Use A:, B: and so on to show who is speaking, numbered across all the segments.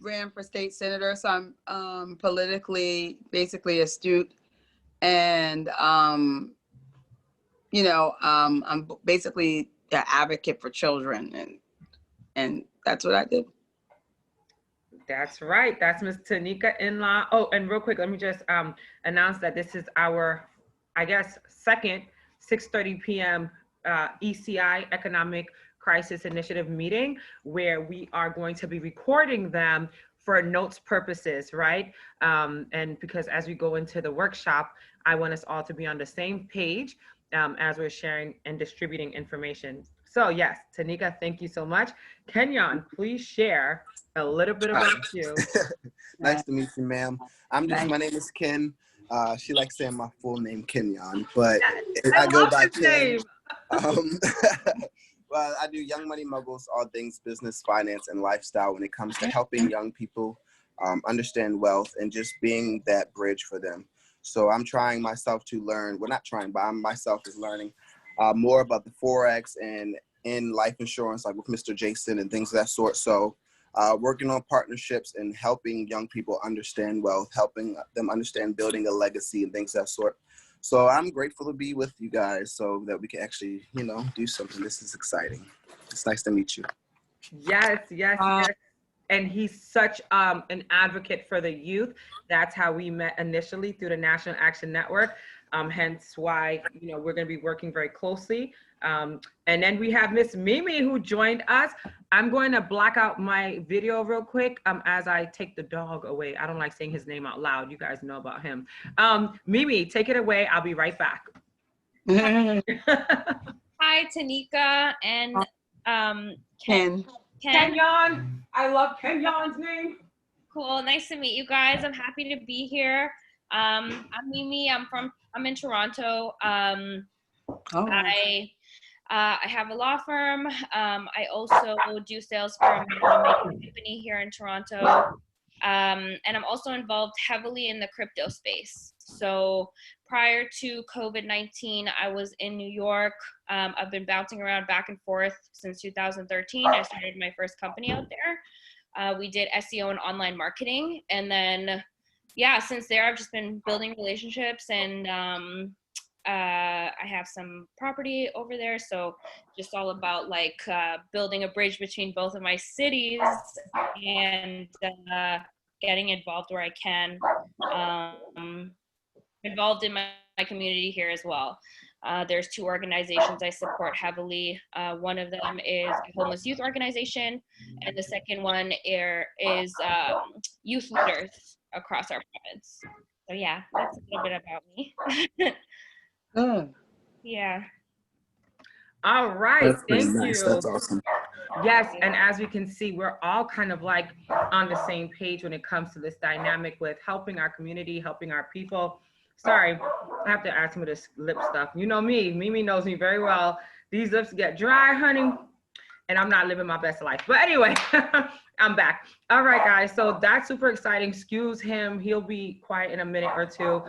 A: ran for state senator, so I'm politically basically astute, and I'm basically an advocate for children, and that's what I do.
B: That's right. That's Miss Tanika InLaw. Oh, and real quick, let me just announce that this is our, I guess, second 6:30 p.m. ECI Economic Crisis Initiative meeting, where we are going to be recording them for notes purposes, right? And because as we go into the workshop, I want us all to be on the same page as we're sharing and distributing information. So yes, Tanika, thank you so much. Kenyonn, please share a little bit about you.
C: Nice to meet you, ma'am. My name is Ken. She likes saying my full name, Kenyonn, but I go by Ken. Well, I do Young Money Muggles, all things business, finance, and lifestyle when it comes to helping young people understand wealth and just being that bridge for them. So I'm trying myself to learn, well, not trying, but I myself is learning more about the Forex and in life insurance, like with Mr. Jason and things of that sort. So working on partnerships and helping young people understand wealth, helping them understand building a legacy and things of that sort. So I'm grateful to be with you guys so that we can actually, do something. This is exciting. It's nice to meet you.
B: Yes, yes, yes. And he's such an advocate for the youth. That's how we met initially, through the National Action Network. Hence why, we're going to be working very closely. And then we have Miss Mimi, who joined us. I'm going to black out my video real quick as I take the dog away. I don't like saying his name out loud. You guys know about him. Mimi, take it away. I'll be right back.
D: Hi, Tanika and
A: Ken.
B: Kenyonn. I love Kenyonn's name.
D: Cool. Nice to meet you guys. I'm happy to be here. I'm Mimi. I'm in Toronto. I have a law firm. I also do sales for a company here in Toronto. And I'm also involved heavily in the crypto space. So prior to COVID-19, I was in New York. I've been bouncing around back and forth since 2013. I started my first company out there. We did SEO and online marketing. And then, since there, I've just been building relationships, and I have some property over there. So just all about building a bridge between both of my cities and getting involved where I can. Involved in my community here as well. There's 2 organizations I support heavily. One of them is a homeless youth organization, and the second one is youth leaders across our province. So yeah, that's a little bit about me. Yeah.
B: All right.
C: That's
B: Thank
C: nice.
B: you.
C: That's awesome.
B: Yes, and as we can see, we're all kind of on the same page when it comes to this dynamic with helping our community, helping our people. Sorry, I have to add some of this lip stuff. You know me, Mimi knows me very well. These lips get dry, honey, and I'm not living my best life. But anyway, I'm back. All right, guys, so that's super exciting. Excuse him, he'll be quiet in a minute or two.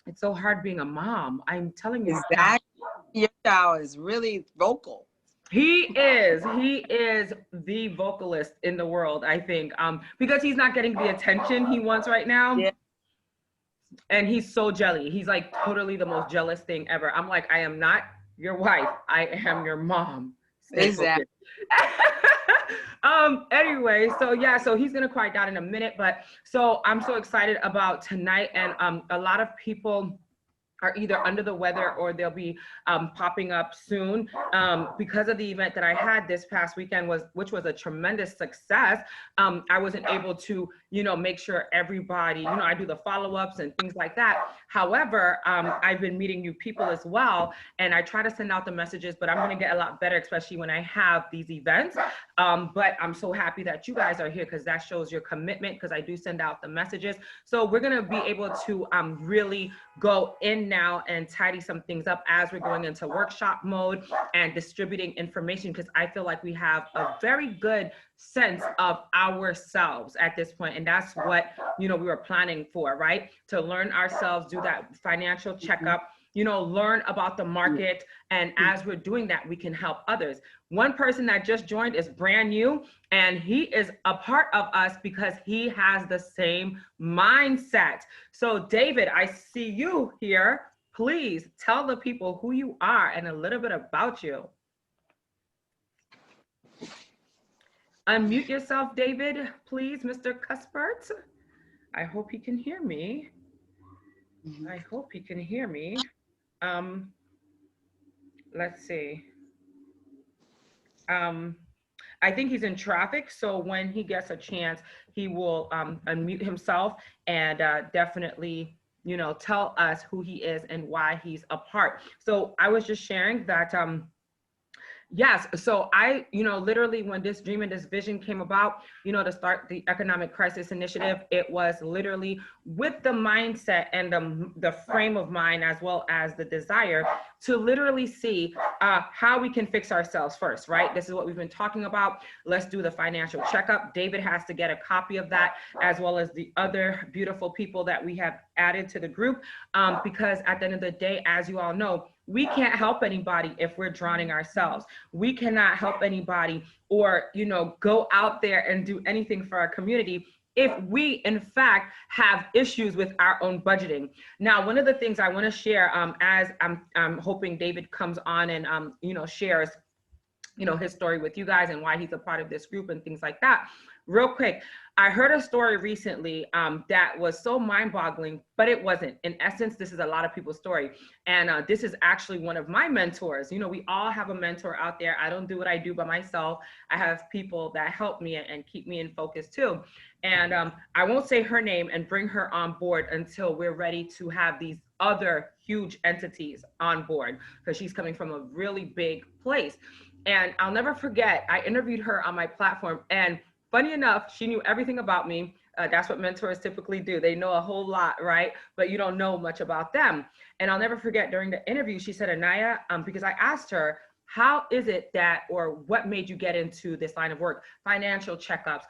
B: It's so hard being a mom. I'm telling you.
A: Exactly. Your child is really vocal.
B: He is the vocalist in the world, I think, because he's not getting the attention he wants right now.
A: Yeah.
B: And he's so jelly. He's totally the most jealous thing ever. I'm like, I am not your wife. I am your mom.
A: Exactly.
B: Anyway, so he's gonna quiet down in a minute, but so I'm so excited about tonight, and a lot of people are either under the weather or they'll be popping up soon because of the event that I had this past weekend, which was a tremendous success. I wasn't able to, make sure everybody, I do the follow-ups and things like that. However, I've been meeting new people as well, and I try to send out the messages, but I'm gonna get a lot better, especially when I have these events. But I'm so happy that you guys are here, because that shows your commitment, because I do send out the messages. So we're gonna be able to really go in now and tidy some things up as we're going into workshop mode and distributing information, because I feel like we have a very good sense of ourselves at this point, and that's what we were planning for, right? To learn ourselves, do that financial checkup, learn about the market. And as we're doing that, we can help others. One person that just joined is brand new, and he is a part of us because he has the same mindset. So David, I see you here. Please tell the people who you are and a little bit about you. Unmute yourself, David, please, Mr. Cuspert. I hope he can hear me. I hope he can hear me. Let's see. I think he's in traffic, so when he gets a chance, he will unmute himself and definitely, tell us who he is and why he's a part. So I was just sharing that yes. So I, literally when this dream and this vision came about, to start the Economic Crisis Initiative, it was literally with the mindset and the frame of mind, as well as the desire to literally see how we can fix ourselves first, right? This is what we've been talking about. Let's do the financial checkup. David has to get a copy of that, as well as the other beautiful people that we have added to the group, because at the end of the day, as you all know, we can't help anybody if we're drowning ourselves. We cannot help anybody or, go out there and do anything for our community if we, in fact, have issues with our own budgeting. Now, one of the things I want to share, as I'm hoping David comes on and, shares, his story with you guys and why he's a part of this group and things like that. Real quick, I heard a story recently that was so mind-boggling, but it wasn't. In essence, this is a lot of people's story. And this is actually one of my mentors. We all have a mentor out there. I don't do what I do by myself. I have people that help me and keep me in focus too. And I won't say her name and bring her on board until we're ready to have these other huge entities on board, because she's coming from a really big place. And I'll never forget, I interviewed her on my platform, and funny enough, she knew everything about me. That's what mentors typically do. They know a whole lot, right? But you don't know much about them. And I'll never forget, during the interview, she said, AniYa, because I asked her, how is it that, or what made you get into this line of work? Financial checkups,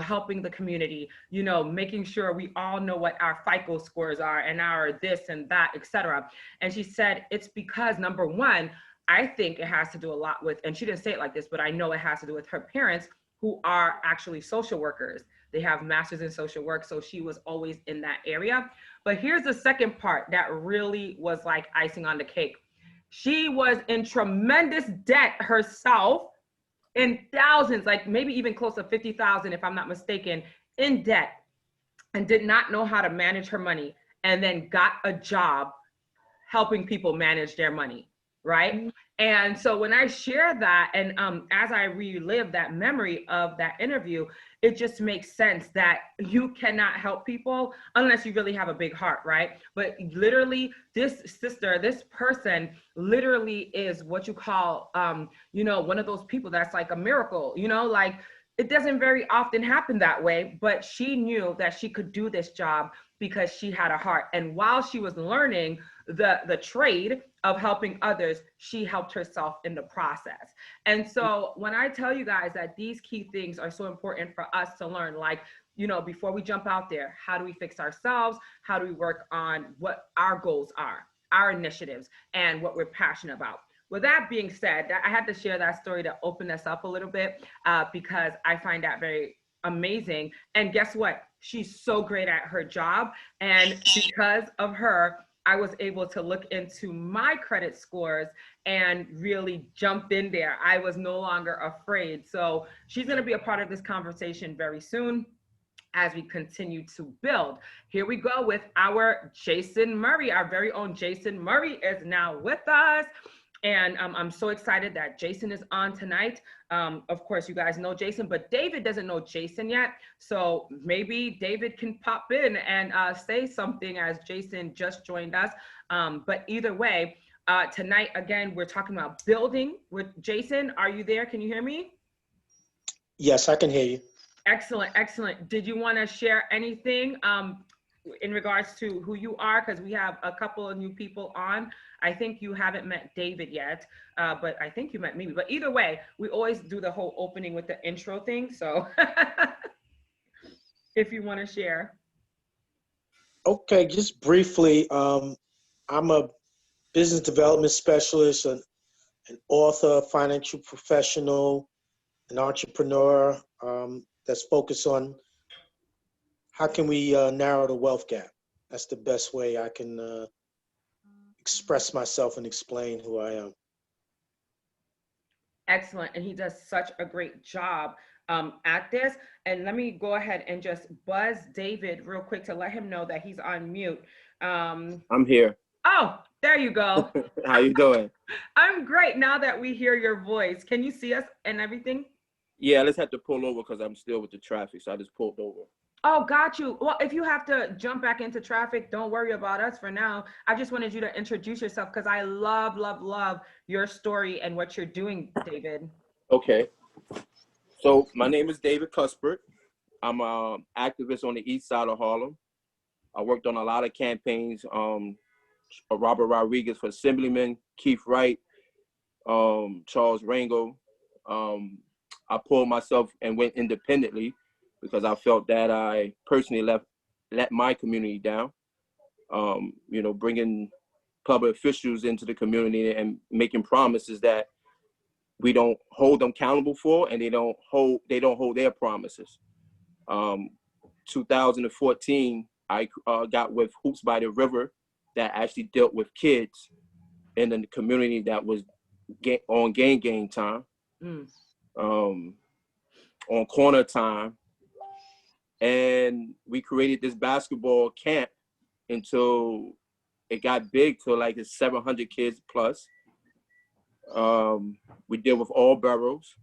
B: helping the community, making sure we all know what our FICO scores are and our this and that, etc. And she said, it's because, number one, I think it has to do a lot with, and she didn't say it like this, but I know it has to do with her parents, who are actually social workers. They have masters in social work, so she was always in that area. But here's the second part that really was like icing on the cake. She was in tremendous debt herself, in thousands, like maybe even close to 50,000, if I'm not mistaken, in debt, and did not know how to manage her money, and then got a job helping people manage their money, right? And so when I share that, and as I relive that memory of that interview, it just makes sense that you cannot help people unless you really have a big heart, right? But literally, this sister, this person literally is what you call, one of those people that's like a miracle, like it doesn't very often happen that way, but she knew that she could do this job because she had a heart. And while she was learning the trade of helping others, she helped herself in the process. And so when I tell you guys that these key things are so important for us to learn, like, before we jump out there, how do we fix ourselves? How do we work on what our goals are, our initiatives, and what we're passionate about? With that being said, I had to share that story to open us up a little bit because I find that very amazing. And guess what? She's so great at her job. And because of her, I was able to look into my credit scores and really jump in there. I was no longer afraid. So she's going to be a part of this conversation very soon as we continue to build. Here we go with our Jason Murray. Our very own Jason Murray is now with us. And I'm so excited that Jason is on tonight. Of course, you guys know Jason, but David doesn't know Jason yet. So maybe David can pop in and say something as Jason just joined us. But either way, tonight, again, we're talking about building with Jason. Are you there? Can you hear me?
E: Yes, I can hear you.
B: Excellent, excellent. Did you want to share anything in regards to who you are? Because we have a couple of new people on. I think you haven't met David yet, but I think you met me. But either way, we always do the whole opening with the intro thing. So if you want to share.
E: Okay, just briefly, I'm a business development specialist, an author, financial professional, an entrepreneur that's focused on how can we narrow the wealth gap. That's the best way I can express myself and explain who I am.
B: Excellent. And he does such a great job at this. And let me go ahead and just buzz David real quick to let him know that he's on mute.
F: I'm here.
B: Oh, there you go.
F: How you doing?
B: I'm great now that we hear your voice. Can you see us and everything?
F: Yeah, I just had to pull over because I'm still with the traffic, so I just pulled over.
B: Oh, got you. Well, if you have to jump back into traffic, don't worry about us for now. I just wanted you to introduce yourself because I love, love, love your story and what you're doing, David.
F: Okay. So my name is David Cuspert. I'm an activist on the east side of Harlem. I worked on a lot of campaigns. Robert Rodriguez for Assemblyman, Keith Wright, Charles Rango. I pulled myself and went independently because I felt that I personally let my community down. You know, bringing public officials into the community and making promises that we don't hold them accountable for, and they don't hold their promises. 2014, I got with Hoops by the River that actually dealt with kids in the community that was on gang time, on corner time. And we created this basketball camp until it got big to like 700 kids plus. We deal with all boroughs.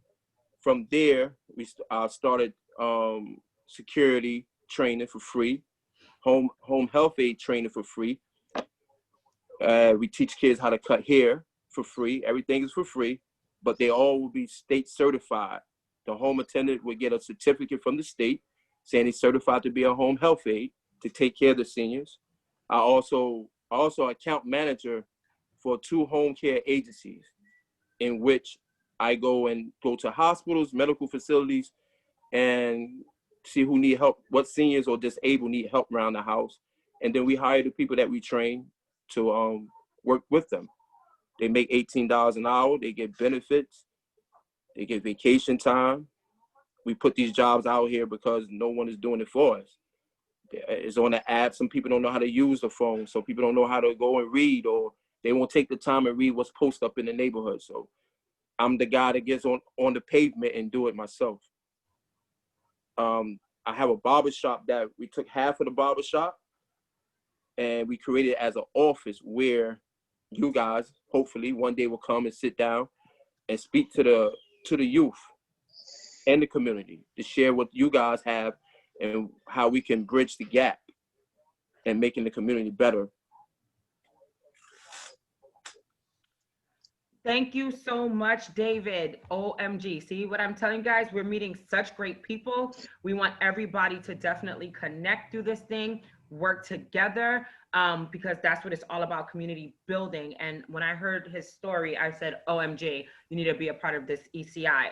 F: From there, we started security training for free, home health aid training for free. We teach kids how to cut hair for free. Everything is for free, but they all will be state certified. The home attendant would get a certificate from the state saying he's certified to be a home health aide to take care of the seniors. I also account manager for 2 home care agencies in which I go to hospitals, medical facilities, and see who need help, what seniors or disabled need help around the house. And then we hire the people that we train to work with them. They make $18 an hour, they get benefits, they get vacation time. We put these jobs out here because no one is doing it for us. It's on the app. Some people don't know how to use the phone. So people don't know how to go and read, or they won't take the time and read what's posted up in the neighborhood. So I'm the guy that gets on the pavement and do it myself. I have a barbershop that we took half of the barbershop and we created it as an office where you guys hopefully one day will come and sit down and speak to the youth and the community to share what you guys have and how we can bridge the gap and making the community better.
B: Thank you so much, David. OMG. See what I'm telling you guys? We're meeting such great people. We want everybody to definitely connect through this thing, work together, because that's what it's all about, community building. And when I heard his story, I said, OMG, you need to be a part of this ECI.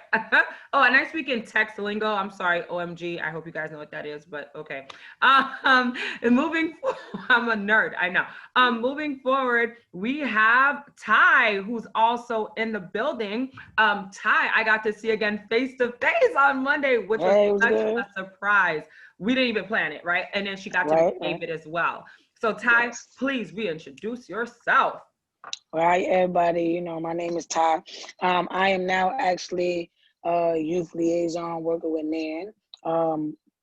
B: Oh, and I speak in text lingo. I'm sorry, OMG. I hope you guys know what that is, but okay. And moving forward, I'm a nerd, I know. Moving forward, we have Ty, who's also in the building. Ty, I got to see again face to face on Monday, which was such a surprise. We didn't even plan it, right? And then she got to meet David as well. So Ty, please reintroduce yourself.
G: All right, everybody, you know, my name is Ty. I am now actually a youth liaison working with NAN,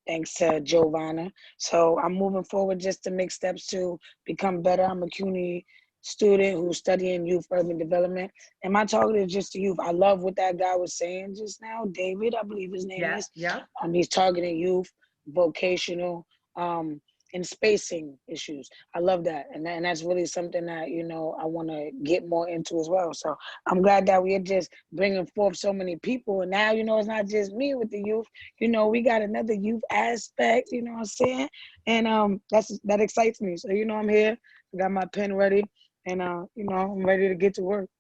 G: thanks to Giovanna. So I'm moving forward just to make steps to become better. I'm a CUNY student who's studying youth urban development. And my target is just the youth. I love what that guy was saying just now, David, I believe his name is.
B: Yeah.
G: He's targeting youth, vocational, and spacing issues. I love that. And that's really something that, you know, I want to get more into as well. So I'm glad that we're just bringing forth so many people. And now, you know, it's not just me with the youth. You know, we got another youth aspect, you know what I'm saying? And that excites me. So, you know, I'm here. I got my pen ready. And, you know, I'm ready to get to work.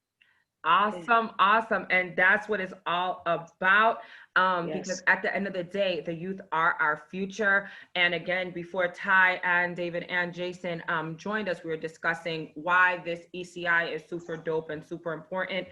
B: Awesome, awesome. And that's what it's all about. Because
G: Yes.
B: at the end of the day, the youth are our future. And again, before Ty and David and Jason joined us, we were discussing why this ECI is super dope and super important.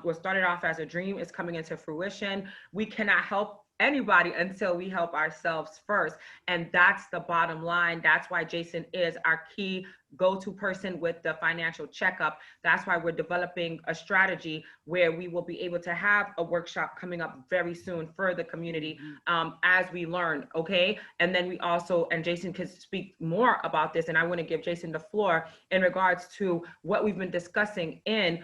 B: What started off as a dream is coming into fruition. We cannot help anybody until we help ourselves first. And that's the bottom line. That's why Jason is our key go-to person with the financial checkup. That's why we're developing a strategy where we will be able to have a workshop coming up very soon for the community as we learn, okay? And then we also, and Jason can speak more about this, and I want to give Jason the floor in regards to what we've been discussing in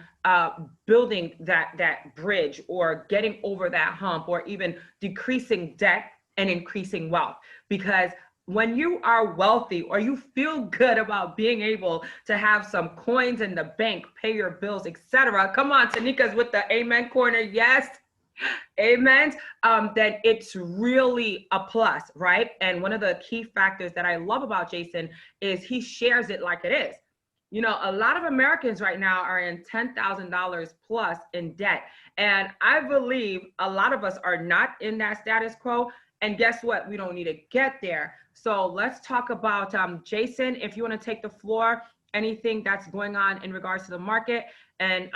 B: building that bridge or getting over that hump or even decreasing debt and increasing wealth. Because when you are wealthy or you feel good about being able to have some coins in the bank, pay your bills, etc. Come on, Tanika's with the amen corner. Yes. Amen. Then it's really a plus, right? And one of the key factors that I love about Jason is he shares it like it is. You know, a lot of Americans right now are in $10,000 plus in debt. And I believe a lot of us are not in that status quo. And guess what? We don't need to get there. So let's talk about Jason, if you want to take the floor, anything that's going on in regards to the market and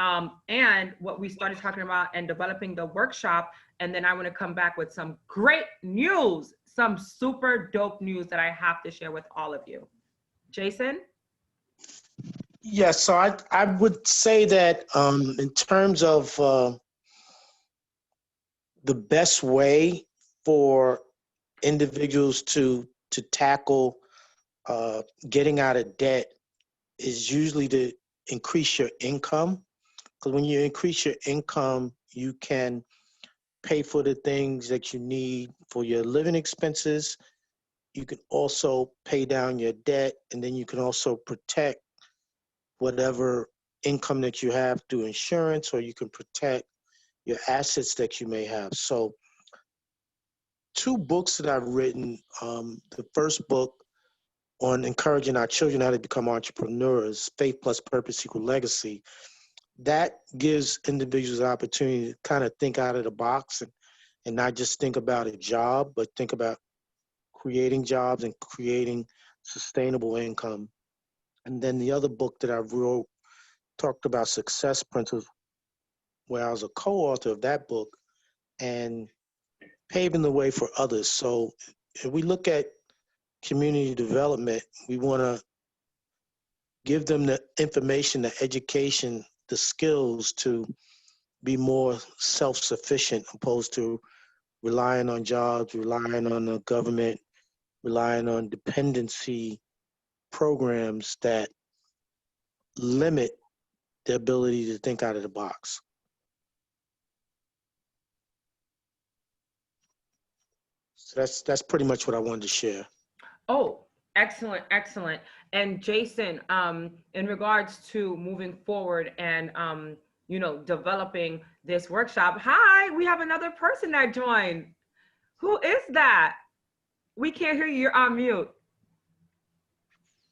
B: what we started talking about and developing the workshop. And then I want to come back with some great news, some super dope news that I have to share with all of you. Jason?
E: Yes, so I would say that in terms of the best way for individuals to tackle getting out of debt is usually to increase your income. Because when you increase your income, you can pay for the things that you need for your living expenses. You can also pay down your debt, and then you can also protect whatever income that you have through insurance, or you can protect your assets that you may have. So 2 books that I've written, the first book on encouraging our children how to become entrepreneurs, Faith Plus Purpose Equal Legacy, that gives individuals the opportunity to kind of think out of the box and not just think about a job, but think about creating jobs and creating sustainable income. And then the other book that I wrote talked about success principles, where I was a co-author of that book and paving the way for others. So if we look at community development, we want to give them the information, the education, the skills to be more self-sufficient, opposed to relying on jobs, relying on the government, relying on dependency programs that limit their ability to think out of the box. So that's pretty much what I wanted to share.
B: Oh, excellent, excellent. And Jason, in regards to moving forward and you know, developing this workshop. Hi, we have another person that joined. Who is that? We can't hear you. You're on mute.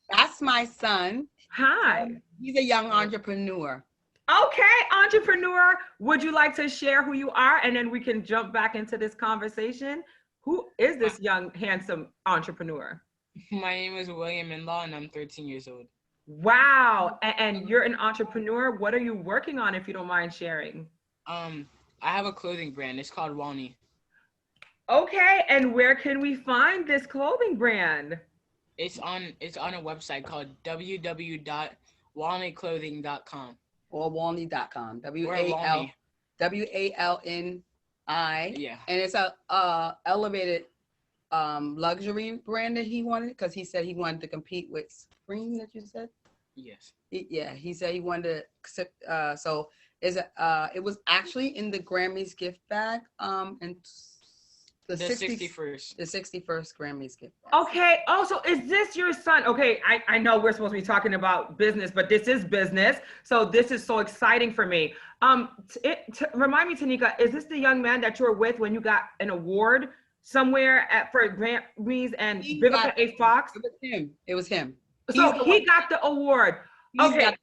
A: That's my son.
B: Hi.
A: He's a young entrepreneur.
B: Okay, entrepreneur. Would you like to share who you are, and then we can jump back into this conversation? Who is this young, handsome entrepreneur?
H: My name is William InLaw, and I'm 13 years old.
B: Wow. And you're an entrepreneur. What are you working on, if you don't mind sharing?
H: I have a clothing brand. It's called Walney.
B: Okay, and where can we find this clothing brand?
H: It's on a website called www.walneyclothing.com.
A: Or Walney.com.
H: Walney.
A: WALNI.
H: Yeah.
A: And it's a elevated luxury brand that he wanted, because he said he wanted to compete with Spring, that you said?
H: Yes.
A: Yeah, he said he wanted to, so it was actually in the Grammys gift bag, and the 61st. The 61st Grammys gift bag.
B: Okay. Oh, so is this your son? Okay, I know we're supposed to be talking about business, but this is business. So this is so exciting for me. Remind me, Tanika, is this the young man that you were with when you got an award somewhere for Grammys and Vivica A. Fox?
A: It was him.
B: So he got the award. Okay.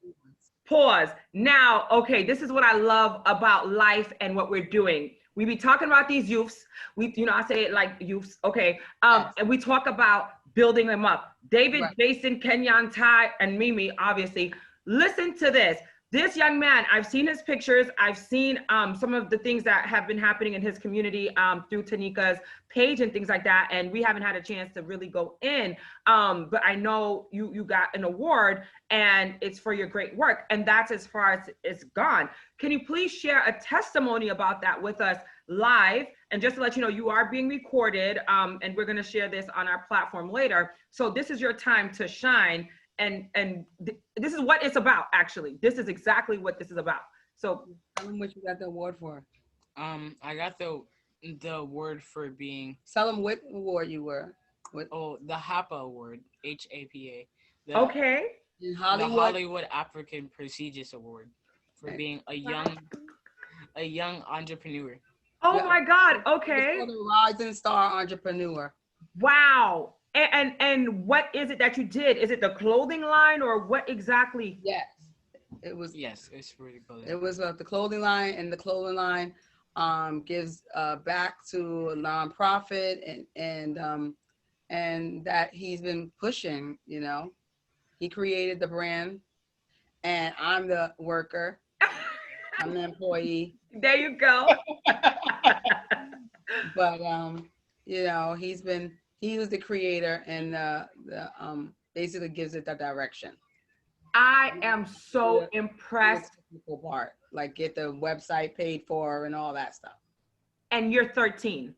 B: Pause. Now, okay, this is what I love about life and what we're doing. We be talking about these youths. I say it like youths, okay.
A: Yes.
B: And we talk about building them up. David,
A: Right.
B: Jason, Kenyonn, Ty, and Mimi, obviously. Listen to this. This young man, I've seen his pictures. I've seen some of the things that have been happening in his community through Tanika's page and things like that. And we haven't had a chance to really go in. But I know you got an award and it's for your great work. And that's as far as it's gone. Can you please share a testimony about that with us live? And just to let you know, you are being recorded and we're going to share this on our platform later. So this is your time to shine. And this is what it's about, actually. This is exactly what this is about. So
A: tell them what you got the award for.
H: I got the award for being.
A: Tell them what award you were.
H: The HAPA award, HAPA.
B: Okay.
A: In
H: The
A: Hollywood.
H: Hollywood African Prestigious Award for being a young entrepreneur.
B: Oh
A: Yeah.
B: my God.
A: It's
B: Okay.
A: called a Rising Star Entrepreneur.
B: Wow. And what is it that you did? Is it the clothing line or what exactly?
A: Yes. It was.
H: Yes, it's really cool.
A: It was the clothing line, and the clothing line gives back to a nonprofit and that he's been pushing. He created the brand, and I'm the worker. I'm the employee.
B: There you go.
A: But he was the creator and basically gives it the direction.
B: I am so impressed.
A: The technical part, like get the website paid for and all that stuff.
B: And you're 13.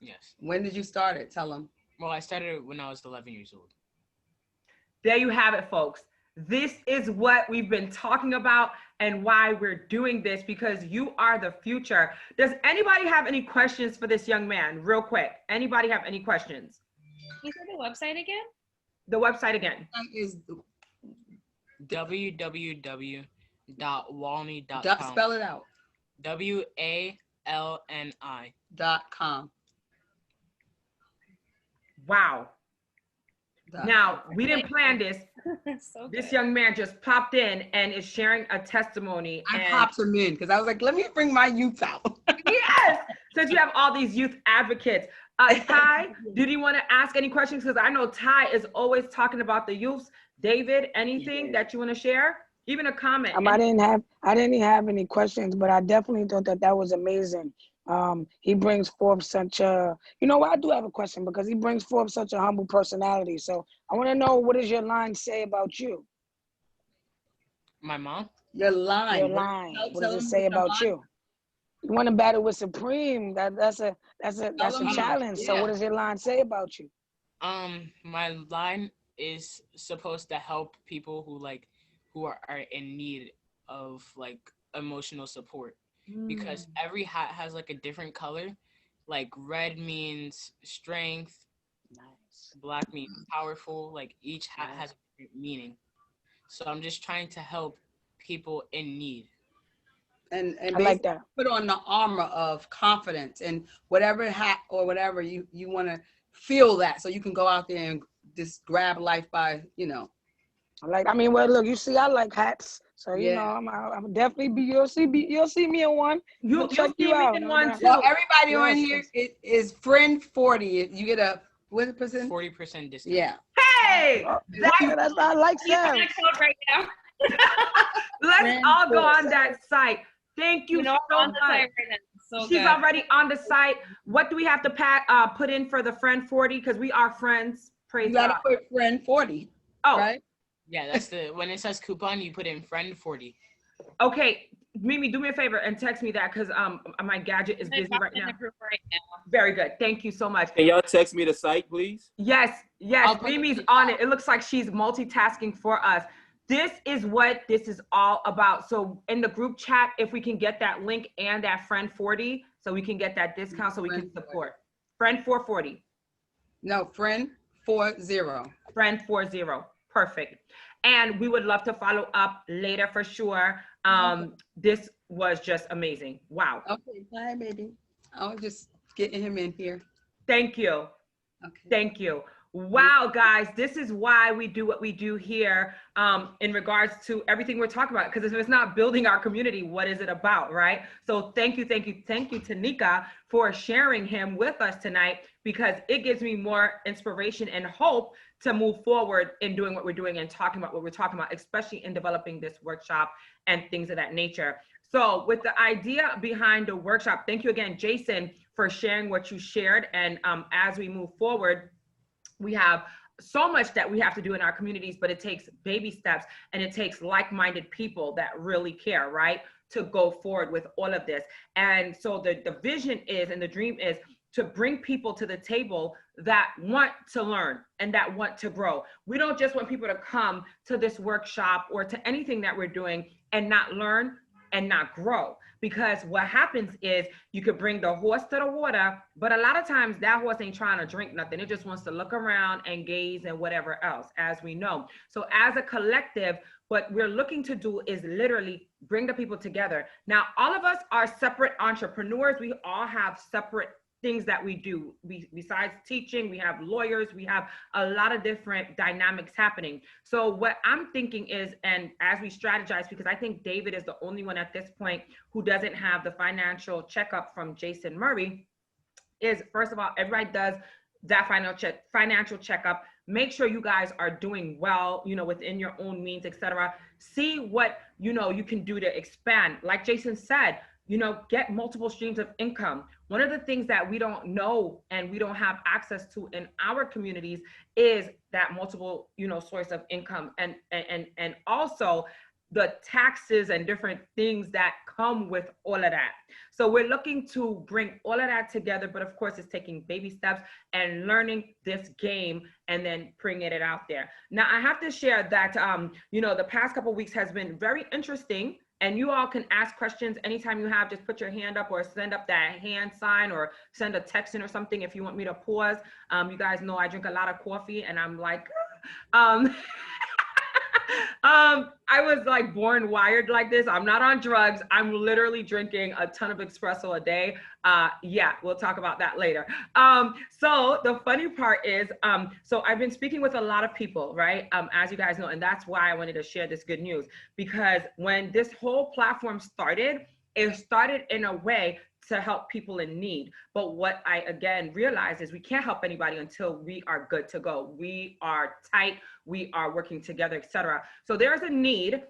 H: Yes.
A: When did you start it? Tell them.
H: Well, I started when I was 11 years old.
B: There you have it, folks. This is what we've been talking about and why we're doing this, because you are the future. Does anybody have any questions for this young man? Real quick. Anybody have any questions?
D: Can you say the website again?
B: The website again.
A: Is
H: www.walni.com.
A: spell it out.
H: WALNI.
A: .com.
B: Wow. Now, we didn't plan this.
D: So
B: This
D: good.
B: young man just popped in and is sharing a testimony.
A: I
B: and
A: popped him in because I was like, let me bring my youth out.
B: yes, since you have all these youth advocates. Ty, did you want to ask any questions? Because I know Ty is always talking about the youths. David, anything that you want to share? Even a comment.
G: I didn't have any questions, but I definitely thought that was amazing. He brings forth such a, I do have a question because he brings forth such a humble personality. So I want to know, what does your line say about you?
H: My mom?
A: Your line.
G: Your line. What does it say about you? You want to battle with Supreme? That's a challenge.
A: Yeah.
G: So what does your line say about you?
H: My line is supposed to help people who are in need of emotional support. Because every hat has a different color. Like red means strength,
G: Nice.
H: black means powerful. Each hat has a different meaning. So I'm just trying to help people in need.
A: And
G: I like that.
A: put on the armor of confidence and whatever hat or whatever you want to feel that, so you can go out there and just grab life by,
G: Well, look, you see, I like hats. So, I'm definitely you'll see me in one.
B: You'll
G: check
B: see
G: you
B: me
G: out.
B: in one too.
A: Well, everybody on
G: Yes.
A: here is friend 40. You get a what percent?
H: 40% discount.
A: Yeah.
B: Hey,
G: That's not like
D: Use
G: Sam.
D: that code right now.
B: let's all go on that site. Thank you so
D: on the site
B: much.
D: right now. So
B: She's
D: good.
B: already on the site. What do we have to put in for the friend 40? Because we are friends. Praise
A: You gotta
B: God.
A: put friend 40.
B: Oh,
A: Right?
H: Yeah, that's when it says coupon, you put in friend 40.
B: okay. Mimi, do me a favor and text me that because my gadget is busy right
D: in
B: now.
D: the group right now.
B: Very good. Thank you so much.
F: Can y'all text me the site, please?
B: Yes,
A: I'll put it
B: Mimi's
A: in the
B: on
A: chat.
B: it. It looks like she's multitasking for us. This is what this is all about. So in the group chat, if we can get that link and that friend 40, so we can get that discount so we can
A: Friend 40.
B: support. Friend 440.
A: No, friend 40.
B: Friend 40. Perfect. And we would love to follow up later for sure. This was just amazing. Wow.
A: Okay, bye, baby. I was just getting him in here.
B: Thank you.
A: Okay.
B: Thank you. Wow, guys, this is why we do what we do here in regards to everything we're talking about. Because if it's not building our community, what is it about, right? So thank you, Tanika, for sharing him with us tonight, because it gives me more inspiration and hope to move forward in doing what we're doing and talking about what we're talking about, especially in developing this workshop and things of that nature. So with the idea behind the workshop, thank you again, Jason, for sharing what you shared. And as we move forward, we have so much that we have to do in our communities, but it takes baby steps, and it takes like-minded people that really care, right, to go forward with all of this. And so the vision is, and the dream is, to bring people to the table that want to learn and that want to grow. We don't just want people to come to this workshop or to anything that we're doing and not learn and not grow. Because what happens is you could bring the horse to the water, but a lot of times that horse ain't trying to drink nothing. It just wants to look around and gaze and whatever else, as we know. So as a collective, what we're looking to do is literally bring the people together. Now, all of us are separate entrepreneurs. We all have separate things that we do. Besides teaching, we have lawyers, we have a lot of different dynamics happening. So what I'm thinking is, and as we strategize, because I think David is the only one at this point who doesn't have the financial checkup from Jason Murray, is first of all, everybody does that financial checkup. Make sure you guys are doing well, you know, within your own means, etc. See what, you know, you can do to expand. Like Jason said, you know, get multiple streams of income. One of the things that we don't know and we don't have access to in our communities is that multiple, you know, source of income, and also the taxes and different things that come with all of that. So we're looking to bring all of that together, but of course it's taking baby steps and learning this game and then bringing it out there. Now I have to share that, you know, the past couple of weeks has been very interesting. And you all can ask questions anytime you have. Just put your hand up or send up that hand sign or send a text in or something if you want me to pause. You guys know I drink a lot of coffee and I'm like, I was like born wired like this. I'm not on drugs. I'm literally drinking a ton of espresso a day. Yeah, we'll talk about that later. So the funny part is, so I've been speaking with a lot of people, right? As you guys know, and that's why I wanted to share this good news, because when this whole platform started, it started in a way to help people in need. But what I again realized is we can't help anybody until we are good to go. We are tight, we are working together, etc. So there's a need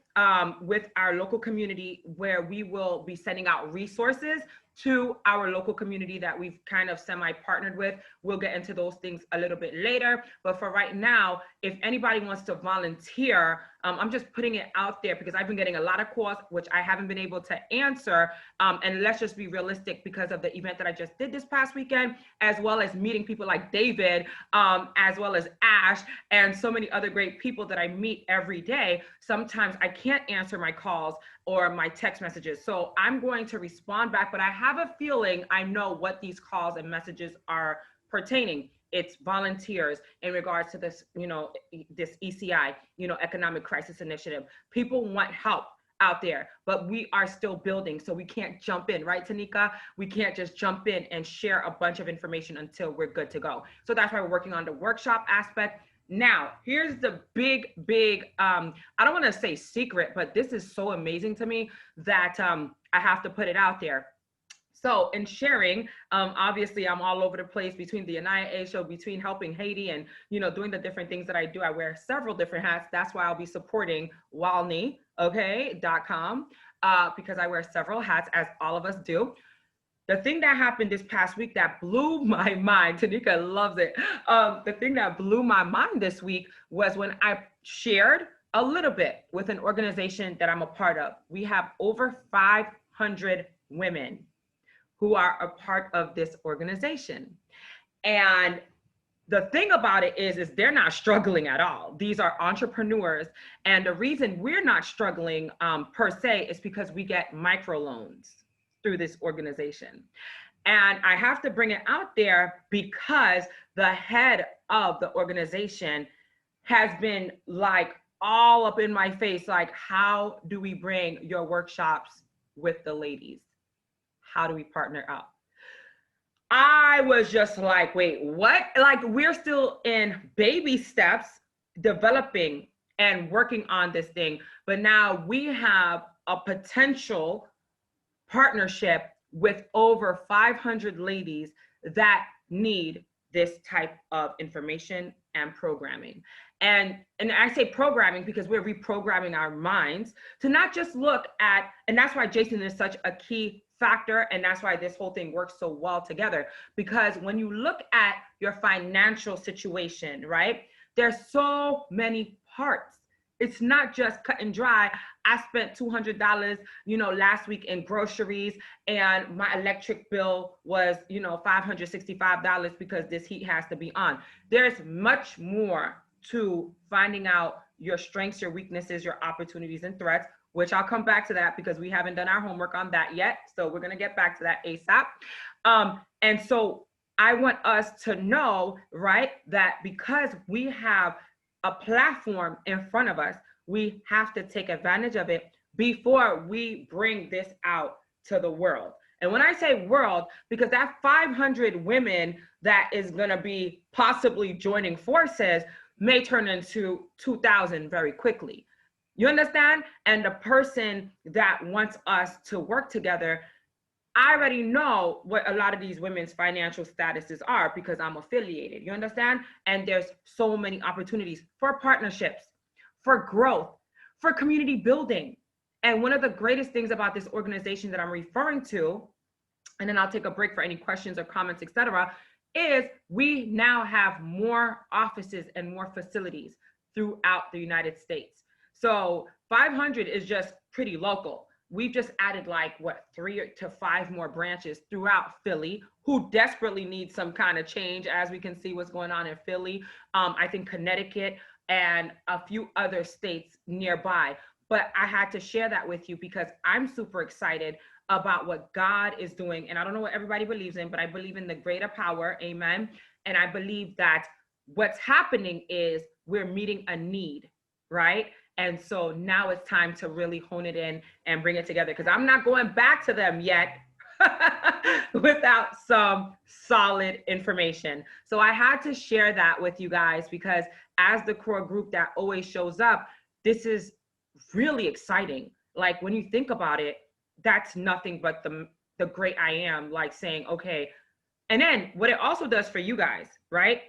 B: with our local community where we will be sending out resources to our local community that we've kind of semi-partnered with. We'll get into those things a little bit later. But for right now, if anybody wants to volunteer, I'm just putting it out there because I've been getting a lot of calls, which I haven't been able to answer. And let's just be realistic because of the event that I just did this past weekend, as well as meeting people like David, as well as Ash, and so many other great people that I meet every day. Sometimes I can't answer my calls or my text messages. So I'm going to respond back, but I have a feeling I know what these calls and messages are pertaining. It's volunteers in regards to this, you know, this ECI, you know, Economic Crisis Initiative. People want help out there, but we are still building. So we can't jump in, right, Tanika? We can't just jump in and share a bunch of information until we're good to go. So that's why we're working on the workshop aspect. Now, here's the big, I don't want to say secret, but this is so amazing to me that I have to put it out there. So in sharing, obviously I'm all over the place between the AniYa A show, between helping Haiti and, you know, doing the different things that I do. I wear several different hats. That's why I'll be supporting Walney, okay, .com, because I wear several hats, as all of us do. The thing that happened this past week that blew my mind, Tanika loves it. The thing that blew my mind this week was when I shared a little bit with an organization that I'm a part of. We have over 500 women who are a part of this organization. And the thing about it is they're not struggling at all. These are entrepreneurs. And the reason we're not struggling per se is because we get microloans through this organization. And I have to bring it out there because the head of the organization has been like all up in my face, like, how do we bring your workshops with the ladies? How do we partner up? I was just like, wait, what? Like, we're still in baby steps, developing and working on this thing. But now we have a potential partnership with over 500 ladies that need this type of information and programming. And I say programming because we're reprogramming our minds to not just look at, and that's why Jason is such a key factor, and that's why this whole thing works so well together. Because when you look at your financial situation, right, there's so many parts. It's not just cut and dry. I spent $200, last week in groceries, and my electric bill was, $565 because this heat has to be on. There's much more to finding out your strengths, your weaknesses, your opportunities and threats, which I'll come back to that because we haven't done our homework on that yet. So we're gonna get back to that ASAP. And so I want us to know, right, that because we have a platform in front of us, we have to take advantage of it before we bring this out to the world. And when I say world, because that 500 women that is gonna be possibly joining forces may turn into 2,000 very quickly. You understand? And the person that wants us to work together, I already know what a lot of these women's financial statuses are because I'm affiliated, you understand? And there's so many opportunities for partnerships, for growth, for community building. And one of the greatest things about this organization that I'm referring to, and then I'll take a break for any questions or comments, etc., is we now have more offices and more facilities throughout the United States. So 500 is just pretty local. We've just added 3 to 5 more branches throughout Philly, who desperately need some kind of change, as we can see what's going on in Philly. I think Connecticut and a few other states nearby. But I had to share that with you because I'm super excited about what God is doing. And I don't know what everybody believes in, but I believe in the greater power, amen. And I believe that what's happening is we're meeting a need, right? And so now it's time to really hone it in and bring it together, because I'm not going back to them yet without some solid information. So I had to share that with you guys because as the core group that always shows up, this is really exciting. Like when you think about it, that's nothing but the great I am, like saying, okay. And then what it also does for you guys, right,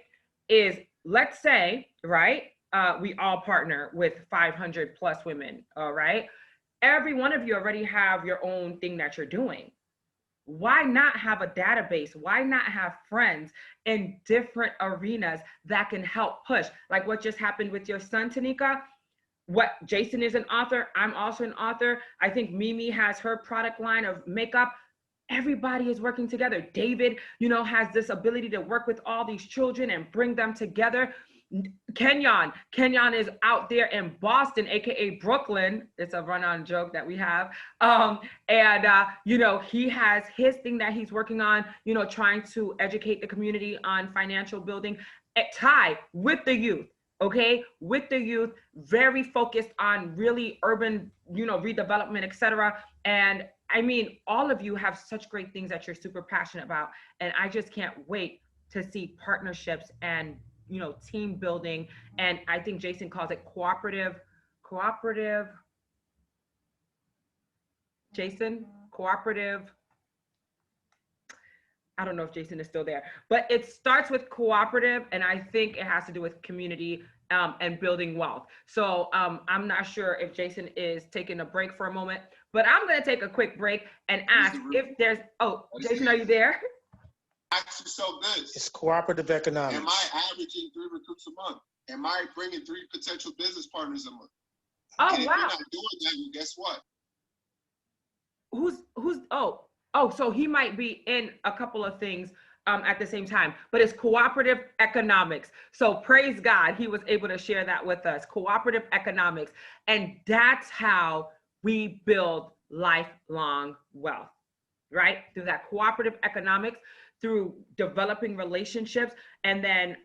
B: is let's say, right, we all partner with 500 plus women, all right? Every one of you already have your own thing that you're doing. Why not have a database? Why not have friends in different arenas that can help push? Like what just happened with your son, Tanika. What Jason is an author. I'm also an author. I think Mimi has her product line of makeup. Everybody is working together. David, has this ability to work with all these children and bring them together. Kenyonn is out there in Boston, AKA Brooklyn. It's a run-on joke that we have. He has his thing that he's working on, trying to educate the community on financial building. Ty, with the youth. Okay, with the youth, very focused on really urban, redevelopment, etc. And I mean, all of you have such great things that you're super passionate about. And I just can't wait to see partnerships and, team building. And I think Jason calls it cooperative, Jason, cooperative. I don't know if Jason is still there, but it starts with cooperative, and I think it has to do with community and building wealth. So I'm not sure if Jason is taking a break for a moment, but I'm going to take a quick break and ask if there's, Jason, are you there?
I: Actually, so good.
E: It's cooperative economics.
I: Am I averaging 3 recruits a month? Am I bringing 3 potential business partners a month?
B: Oh,
I: and if
B: wow.
I: you're not doing that, well, guess what?
B: So he might be in a couple of things at the same time, but it's cooperative economics. So praise God, he was able to share that with us, cooperative economics. And that's how we build lifelong wealth, right? Through that cooperative economics, through developing relationships. And then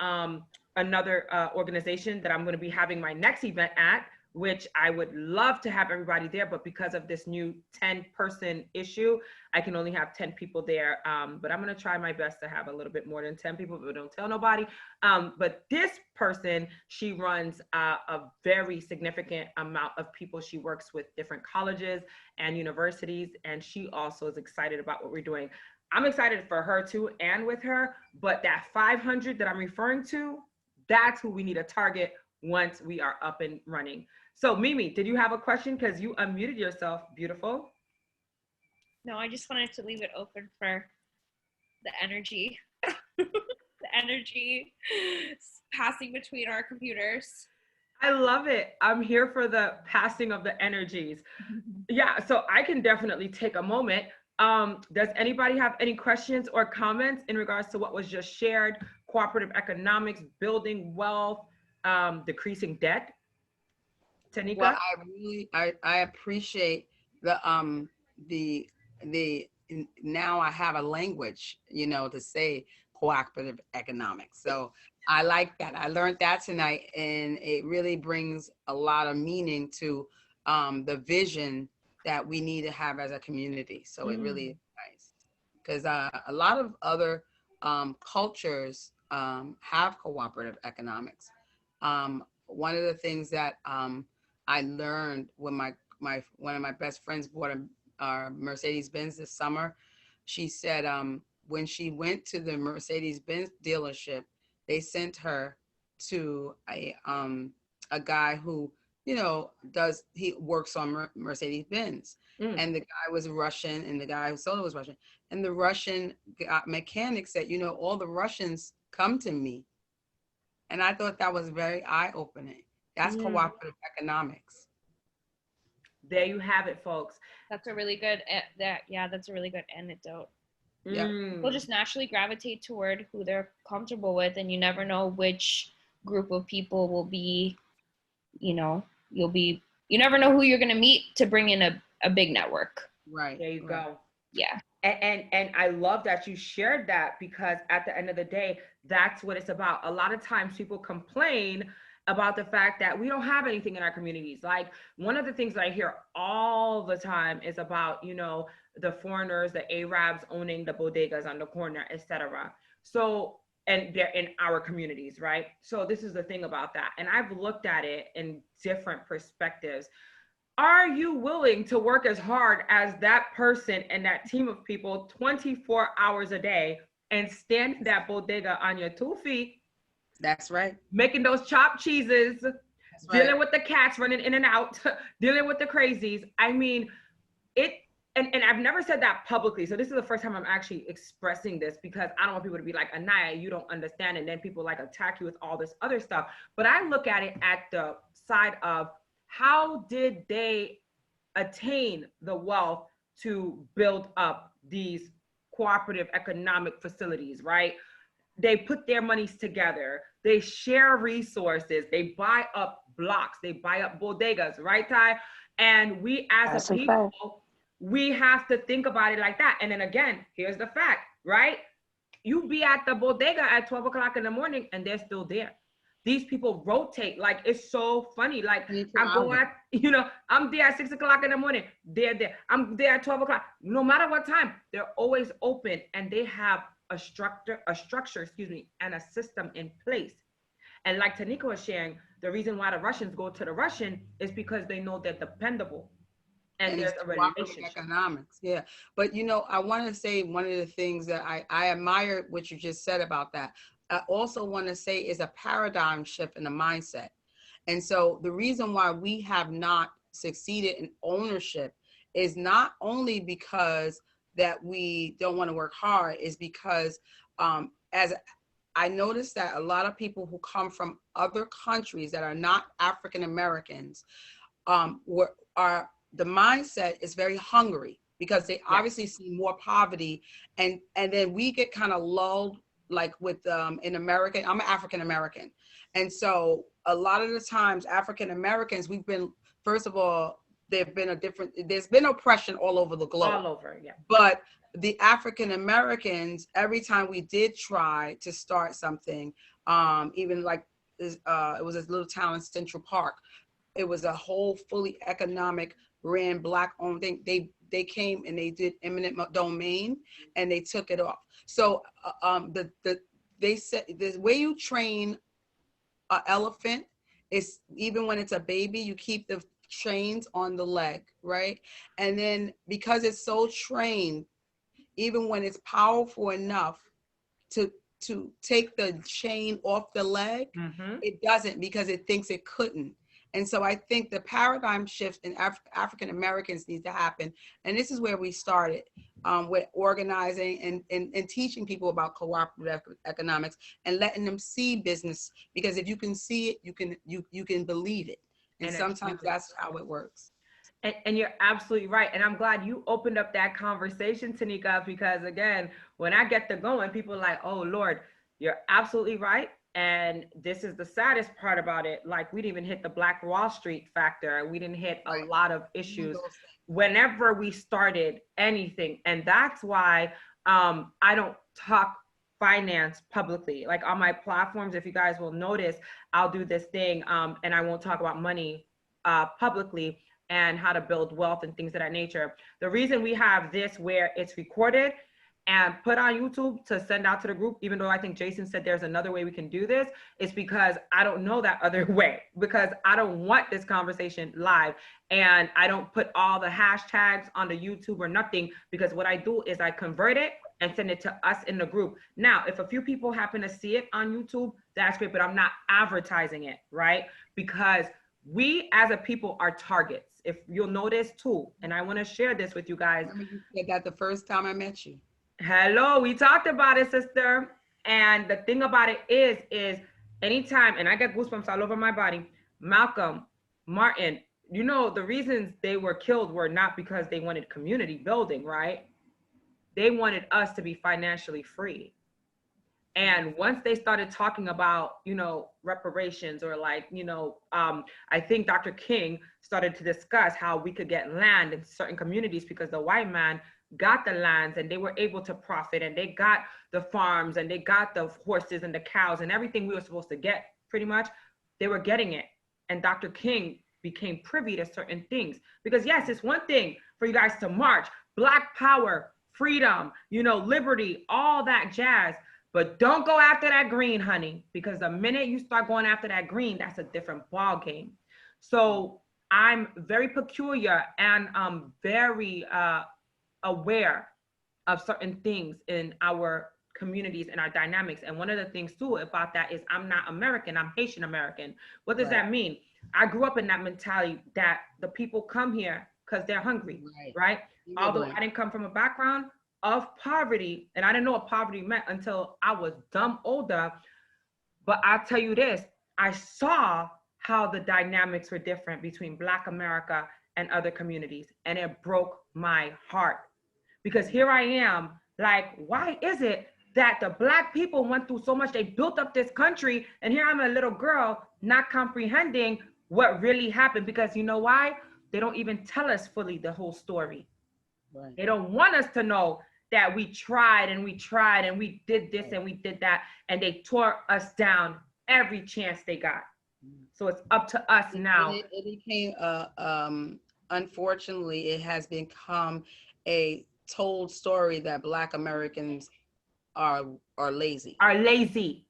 B: another organization that I'm going to be having my next event at, which I would love to have everybody there, but because of this new 10-person issue, I can only have 10 people there. But I'm gonna try my best to have a little bit more than 10 people, but don't tell nobody. But this person, she runs a very significant amount of people. She works with different colleges and universities, and she also is excited about what we're doing. I'm excited for her too, and with her, but that 500 that I'm referring to, that's who we need to target once we are up and running. So Mimi, did you have a question? Because you unmuted yourself. Beautiful.
D: No, I just wanted to leave it open for the energy, the energy passing between our computers.
B: I love it. I'm here for the passing of the energies. Yeah, so I can definitely take a moment. Does anybody have any questions or comments in regards to what was just shared? Cooperative economics, building wealth, decreasing debt? Tanika?
A: Well, I appreciate the now I have a language, to say cooperative economics. So I like that. I learned that tonight, and it really brings a lot of meaning to the vision that we need to have as a community. So it really is nice, because a lot of other cultures have cooperative economics. One of the things that I learned when one of my best friends bought a Mercedes-Benz this summer. She said when she went to the Mercedes-Benz dealership, they sent her to a guy who he works on Mercedes-Benz, and the guy was Russian, and the guy who sold it was Russian, and the Russian mechanic said, all the Russians come to me, and I thought that was very eye-opening. That's cooperative economics.
B: There you have it, folks.
D: That's a really good that's a really good anecdote.
A: Yeah.
D: People just naturally gravitate toward who they're comfortable with, and you never know which group of people will be, you never know who you're going to meet to bring in a big network.
A: Right.
B: There you go.
D: Yeah.
B: And I love that you shared that, because at the end of the day, that's what it's about. A lot of times people complain about the fact that we don't have anything in our communities. Like, one of the things that I hear all the time is about, the foreigners, the Arabs owning the bodegas on the corner, etc. So, and they're in our communities, right? So this is the thing about that. And I've looked at it in different perspectives. Are you willing to work as hard as that person and that team of people 24 hours a day and stand in that bodega on your 2 feet?
A: That's right.
B: Making those chopped cheeses, dealing with the cats running in and out, dealing with the crazies. I mean, and I've never said that publicly. So this is the first time I'm actually expressing this, because I don't want people to be like, AniYa, you don't understand. And then people like attack you with all this other stuff. But I look at it at the side of, how did they attain the wealth to build up these cooperative economic facilities, right? They put their monies together. They share resources. They buy up blocks. They buy up bodegas, right, Ty? And we as a people, we have to think about it like that. And then again, here's the fact, right? You be at the bodega at 12 o'clock in the morning and they're still there. These people rotate. Like, it's so funny. Like, I go at, I'm there at 6 o'clock in the morning. They're there. I'm there at 12 o'clock. No matter what time, they're always open, and they have a structure, and a system in place. And like Tanika was sharing, the reason why the Russians go to the Russian is because they know they're dependable. And there's a relationship.
A: Economics, yeah. But I want to say one of the things that I admire what you just said about that. I also want to say is a paradigm shift in the mindset. And so the reason why we have not succeeded in ownership is not only because that we don't want to work hard, is because as I noticed that a lot of people who come from other countries that are not African Americans the mindset is very hungry, because they obviously see more poverty, and then we get kind of lulled, like with in America. I'm an African American, and so a lot of the times African Americans, we've been, first of all, there's been oppression all over the globe.
B: All over, yeah.
A: But the African Americans, every time we did try to start something, even like it was this little town in Central Park, it was a whole fully economic ran Black owned thing. They came and they did eminent domain and they took it off. So they said the way you train an elephant is, even when it's a baby, you keep the chains on the leg, right? And then because it's so trained, even when it's powerful enough to take the chain off the leg, it doesn't, because it thinks it couldn't. And so I think the paradigm shift in African Americans needs to happen. And this is where we started with organizing and teaching people about cooperative economics and letting them see business, because if you can see it, you can believe it. And sometimes that's how it works.
B: And you're absolutely right. And I'm glad you opened up that conversation, Tanika, because again, when I get to going, people are like, oh Lord, you're absolutely right. And this is the saddest part about it. Like, we didn't even hit the Black Wall Street factor. We didn't hit a lot of issues whenever we started anything. And that's why I don't talk finance publicly. Like on my platforms, if you guys will notice, I'll do this thing and I won't talk about money publicly and how to build wealth and things of that nature. The reason we have this where it's recorded and put on YouTube to send out to the group, even though I think Jason said there's another way we can do this, is because I don't know that other way, because I don't want this conversation live. And I don't put all the hashtags on the YouTube or nothing, because what I do is I convert it and send it to us in the group. Now, if a few people happen to see it on YouTube, that's great, but I'm not advertising it, right? Because we as a people are targets. If you'll notice too, and I wanna share this with you guys.
A: You said that the first time I met you.
B: Hello, we talked about it, sister. And the thing about it is anytime, and I get goosebumps all over my body, Malcolm, Martin, you know, the reasons they were killed were not because they wanted community building, right? They wanted us to be financially free. And once they started talking about, you know, reparations or like, you know, I think Dr. King started to discuss how we could get land in certain communities because the white man got the lands and they were able to profit, and they got the farms and they got the horses and the cows and everything we were supposed to get, pretty much, they were getting it. And Dr. King became privy to certain things, because yes, it's one thing for you guys to march, Black power, freedom, you know, liberty, all that jazz, but don't go after that green, honey, because the minute you start going after that green, that's a different ball game. So I'm very peculiar and very aware of certain things in our communities and our dynamics. And one of the things too about that is I'm not American, I'm Haitian American. What does that mean? I grew up in that mentality that the people come here because they're hungry, right? Although I didn't come from a background of poverty, and I didn't know what poverty meant until I was dumb older. But I'll tell you this, I saw how the dynamics were different between Black America and other communities, and it broke my heart. Because here I am, like, why is it that the Black people went through so much, they built up this country, and here I'm a little girl not comprehending what really happened? Because you know why? They don't even tell us fully the whole story. Right. They don't want us to know that we tried and we tried and we did this and we did that, and they tore us down every chance they got. So it's up to us now.
A: It became, unfortunately, it has become a told story that Black Americans are lazy.
B: Are lazy.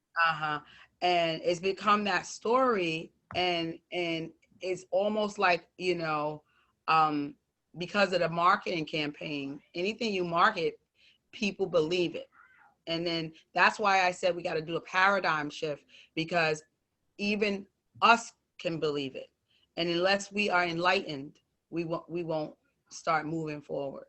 A: And it's become that story, and it's almost like, you know, because of the marketing campaign, anything you market, people believe it. And then that's why I said we got to do a paradigm shift, because even us can believe it. And unless we are enlightened, we won't start moving forward.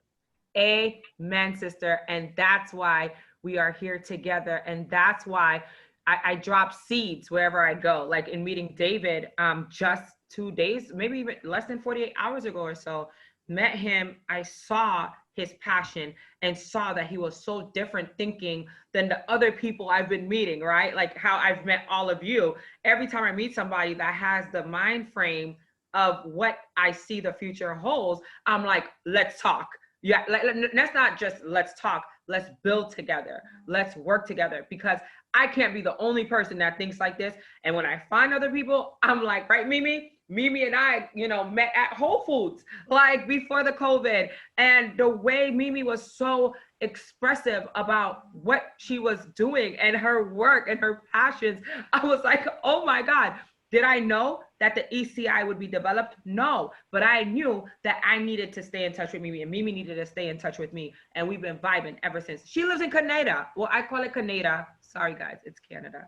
B: Amen, sister. And that's why we are here together. And that's why I drop seeds wherever I go. Like in meeting David, just 2 days, maybe even less than 48 hours ago or so, met him. I saw his passion and saw that he was so different thinking than the other people I've been meeting, right? Like how I've met all of you. Every time I meet somebody that has the mind frame of what I see the future holds, I'm like, let's talk. Yeah, let's not just let's talk, let's build together, let's work together, because I can't be the only person that thinks like this. And when I find other people, I'm like, right, Mimi, Mimi and I, met at Whole Foods, like before the COVID. And the way Mimi was so expressive about what she was doing and her work and her passions, I was like, oh my God. Did I know that the ECI would be developed? No, but I knew that I needed to stay in touch with Mimi, and Mimi needed to stay in touch with me. And we've been vibing ever since. She lives in Canada. Well, I call it Canada. Sorry, guys, it's Canada.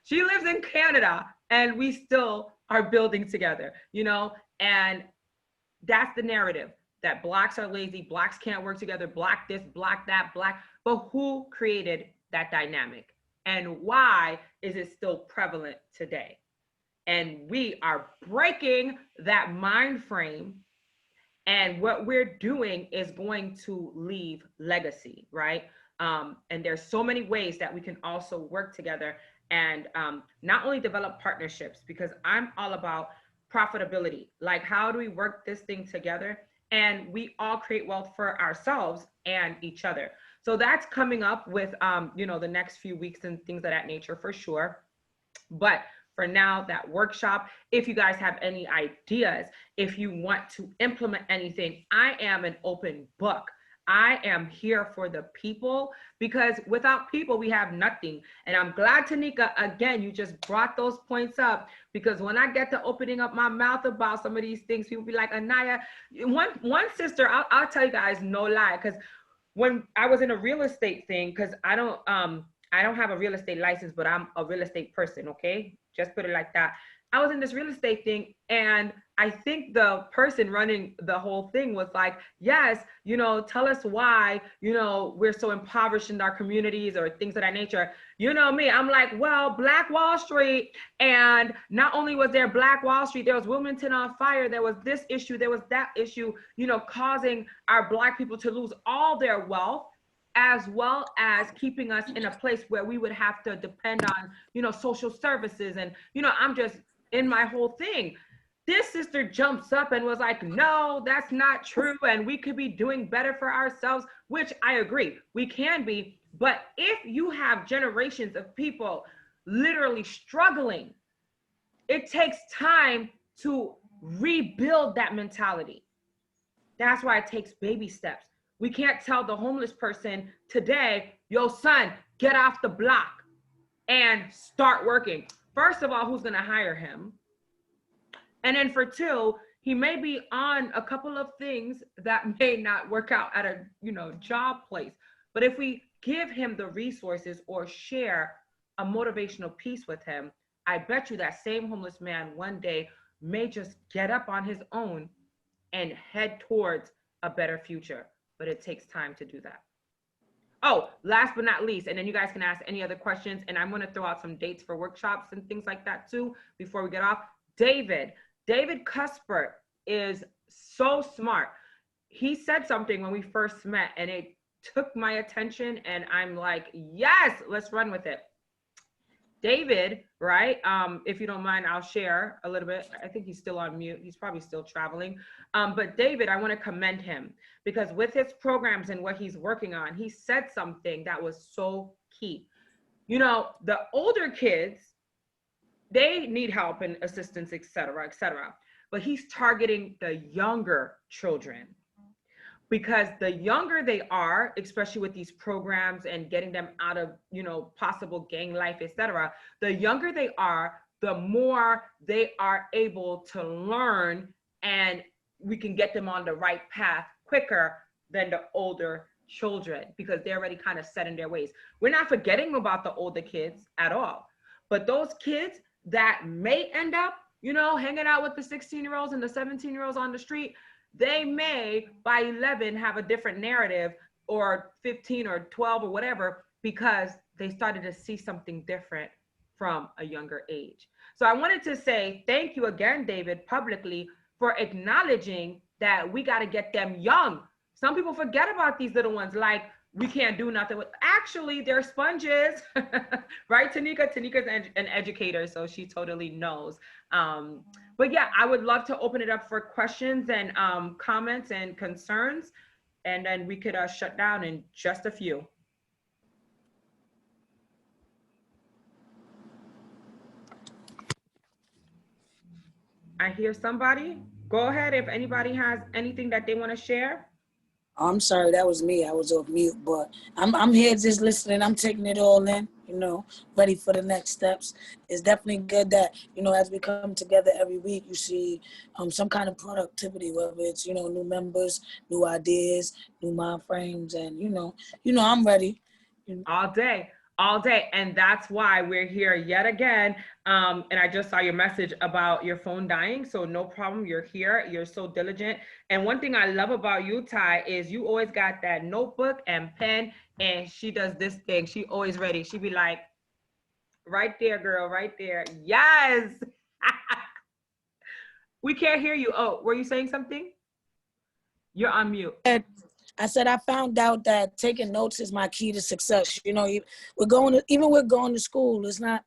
B: She lives in Canada, and we still are building together, and that's the narrative, that Blacks are lazy, Blacks can't work together, Black this, Black that, Black. But who created that dynamic? And why is it still prevalent today? And we are breaking that mind frame. And what we're doing is going to leave legacy, right? And there's so many ways that we can also work together and not only develop partnerships, because I'm all about profitability. Like, how do we work this thing together? And we all create wealth for ourselves and each other. So that's coming up with, the next few weeks and things of that nature for sure. But for now, that workshop, if you guys have any ideas, if you want to implement anything, I am an open book. I am here for the people, because without people, we have nothing. And I'm glad, Tanika, again, you just brought those points up, because when I get to opening up my mouth about some of these things, people be like, AniYa, one sister, I'll tell you guys, no lie, because when I was in a real estate thing, because I don't have a real estate license, but I'm a real estate person, okay? Just put it like that. I was in this real estate thing, and I think the person running the whole thing was like, yes, tell us why, we're so impoverished in our communities or things of that nature. You know me, I'm like, well, Black Wall Street, and not only was there Black Wall Street, there was Wilmington on fire, there was this issue, there was that issue, causing our Black people to lose all their wealth, as well as keeping us in a place where we would have to depend on, social services. And, I'm just in my whole thing. This sister jumps up and was like, no, that's not true. And we could be doing better for ourselves, which I agree, we can be. But if you have generations of people literally struggling, it takes time to rebuild that mentality. That's why it takes baby steps. We can't tell the homeless person today, yo, son, get off the block and start working. First of all, who's gonna hire him? And then for two, he may be on a couple of things that may not work out at a job place. But if we give him the resources or share a motivational piece with him, I bet you that same homeless man one day may just get up on his own and head towards a better future. But it takes time to do that. Oh, last but not least, and then you guys can ask any other questions, and I'm going to throw out some dates for workshops and things like that too before we get off. David Cuspert is so smart. He said something when we first met, and it took my attention, and I'm like, yes, let's run with it. David, right? If you don't mind, I'll share a little bit. I think he's still on mute. He's probably still traveling. But David, I want to commend him, because with his programs and what he's working on, he said something that was so key. The older kids, they need help and assistance, et cetera, et cetera. But he's targeting the younger children, because the younger they are, especially with these programs and getting them out of, possible gang life, et cetera, the younger they are, the more they are able to learn, and we can get them on the right path quicker than the older children, because they're already kind of set in their ways. We're not forgetting about the older kids at all, but those kids that may end up, hanging out with the 16-year-olds and the 17-year-olds on the street, they may by 11 have a different narrative, or 15 or 12 or whatever, because they started to see something different from a younger age. So I wanted to say thank you again, David, publicly, for acknowledging that we got to get them young. Some people forget about these little ones, like we can't do nothing with. Actually, they're sponges, right, Tanika? Tanika's an educator, so she totally knows. But yeah, I would love to open it up for questions and comments and concerns, and then we could shut down in just a few. I hear somebody. Go ahead if anybody has anything that they want to share.
G: I'm sorry, that was me. I was off mute, but I'm here just listening. I'm taking it all in, ready for the next steps. It's definitely good that, as we come together every week, you see some kind of productivity, whether it's, new members, new ideas, new mind frames, and, I'm ready.
B: All day. And that's why we're here yet again. And I just saw your message about your phone dying. So no problem. You're here. You're so diligent. And one thing I love about you, Ty, is you always got that notebook and pen, and she does this thing. She always ready. She be like, right there, girl, right there. Yes. We can't hear you. Oh, were you saying something? You're on mute.
G: I said I found out that taking notes is my key to success. We're going to school. It's not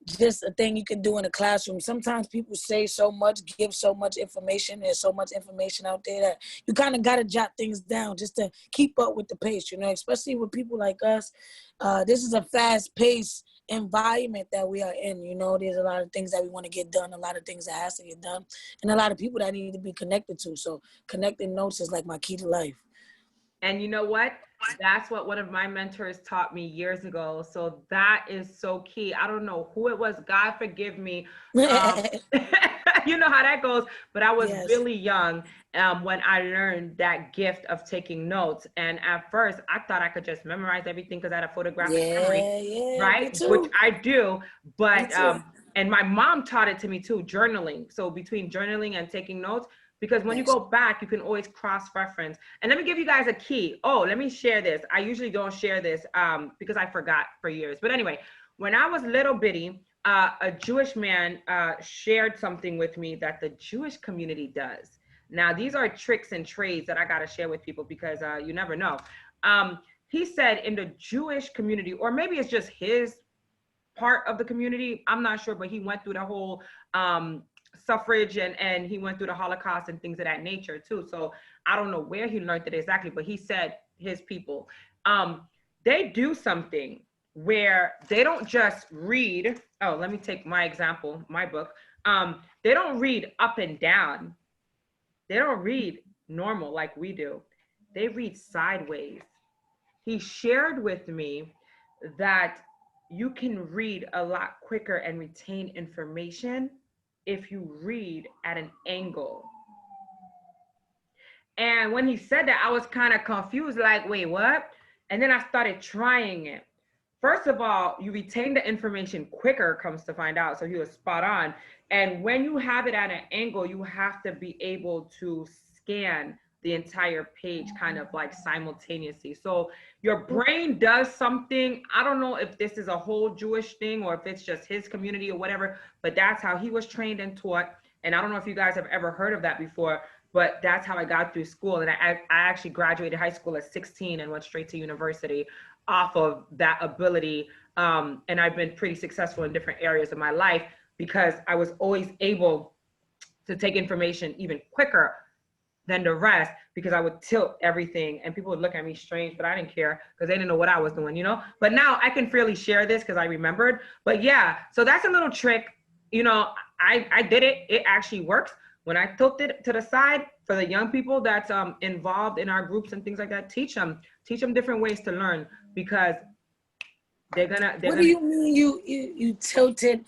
G: just a thing you can do in a classroom. Sometimes people say so much, give so much information. There's so much information out there that you kind of got to jot things down just to keep up with the pace, especially with people like us. This is a fast-paced environment that we are in. There's a lot of things that we want to get done, a lot of things that has to get done, and a lot of people that need to be connected to. So connecting notes is like my key to life.
B: And you know what? That's what one of my mentors taught me years ago. So that is so key. I don't know who it was. God forgive me. You know how that goes. But I was really young when I learned that gift of taking notes. And at first, I thought I could just memorize everything because I had a photographic memory, right? Which I do. But and my mom taught it to me too, journaling. So between journaling and taking notes, because when you go back, you can always cross-reference. And let me give you guys a key. Oh, let me share this. I usually don't share this because I forgot for years. But anyway, when I was little bitty, a Jewish man shared something with me that the Jewish community does. Now, these are tricks and trades that I got to share with people because you never know. He said in the Jewish community, or maybe it's just his part of the community, I'm not sure, but he went through the whole suffrage and he went through the Holocaust and things of that nature too. So I don't know where he learned it exactly, but he said his people, they do something where they don't just read. Oh, let me take my example, my book. They don't read up and down. They don't read normal like we do. They read sideways. He shared with me that you can read a lot quicker and retain information if you read at an angle. And when he said that, I was kind of confused, like, wait, what? And then I started trying it. First of all, you retain the information quicker, comes to find out. So he was spot on. And when you have it at an angle, you have to be able to scan the entire page kind of like simultaneously. So your brain does something. I don't know if this is a whole Jewish thing or if it's just his community or whatever, but that's how he was trained and taught. And I don't know if you guys have ever heard of that before, but that's how I got through school. And I actually graduated high school at 16 and went straight to university off of that ability. And I've been pretty successful in different areas of my life because I was always able to take information even quicker than the rest, because I would tilt everything and people would look at me strange, but I didn't care because they didn't know what I was doing, But now I can freely share this because I remembered. But yeah, so that's a little trick. I did it. It actually works. When I tilted it to the side for the young people that's involved in our groups and things like that, teach them different ways to learn, because they're gonna.
G: What do you mean you tilted?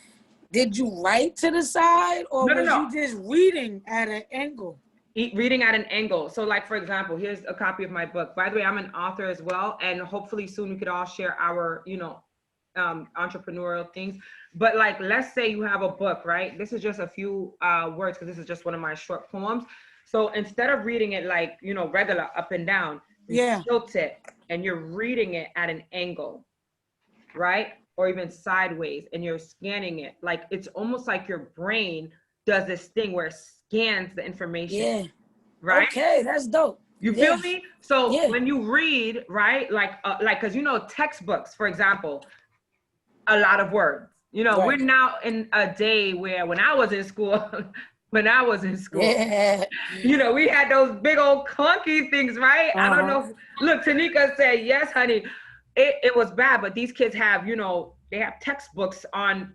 G: Did you write to the side or was you just reading at an angle?
B: Reading at an angle. So like, for example, here's a copy of my book. By the way, I'm an author as well. And hopefully soon we could all share our, entrepreneurial things. But like, let's say you have a book, right? This is just a few words because this is just one of my short poems. So instead of reading it like, regular up and down, you tilt it and you're reading it at an angle, right? Or even sideways, and you're scanning it. Like, it's almost like your brain does this thing where it scans the information.
G: Yeah.
B: Right?
G: Okay, that's dope.
B: You feel me? So when you read, right, like, cause textbooks, for example, a lot of words, we're now in a day where when I was in school, we had those big old clunky things, right? I don't know. Look, Tanika said, yes, honey, it was bad, but these kids have, they have textbooks on,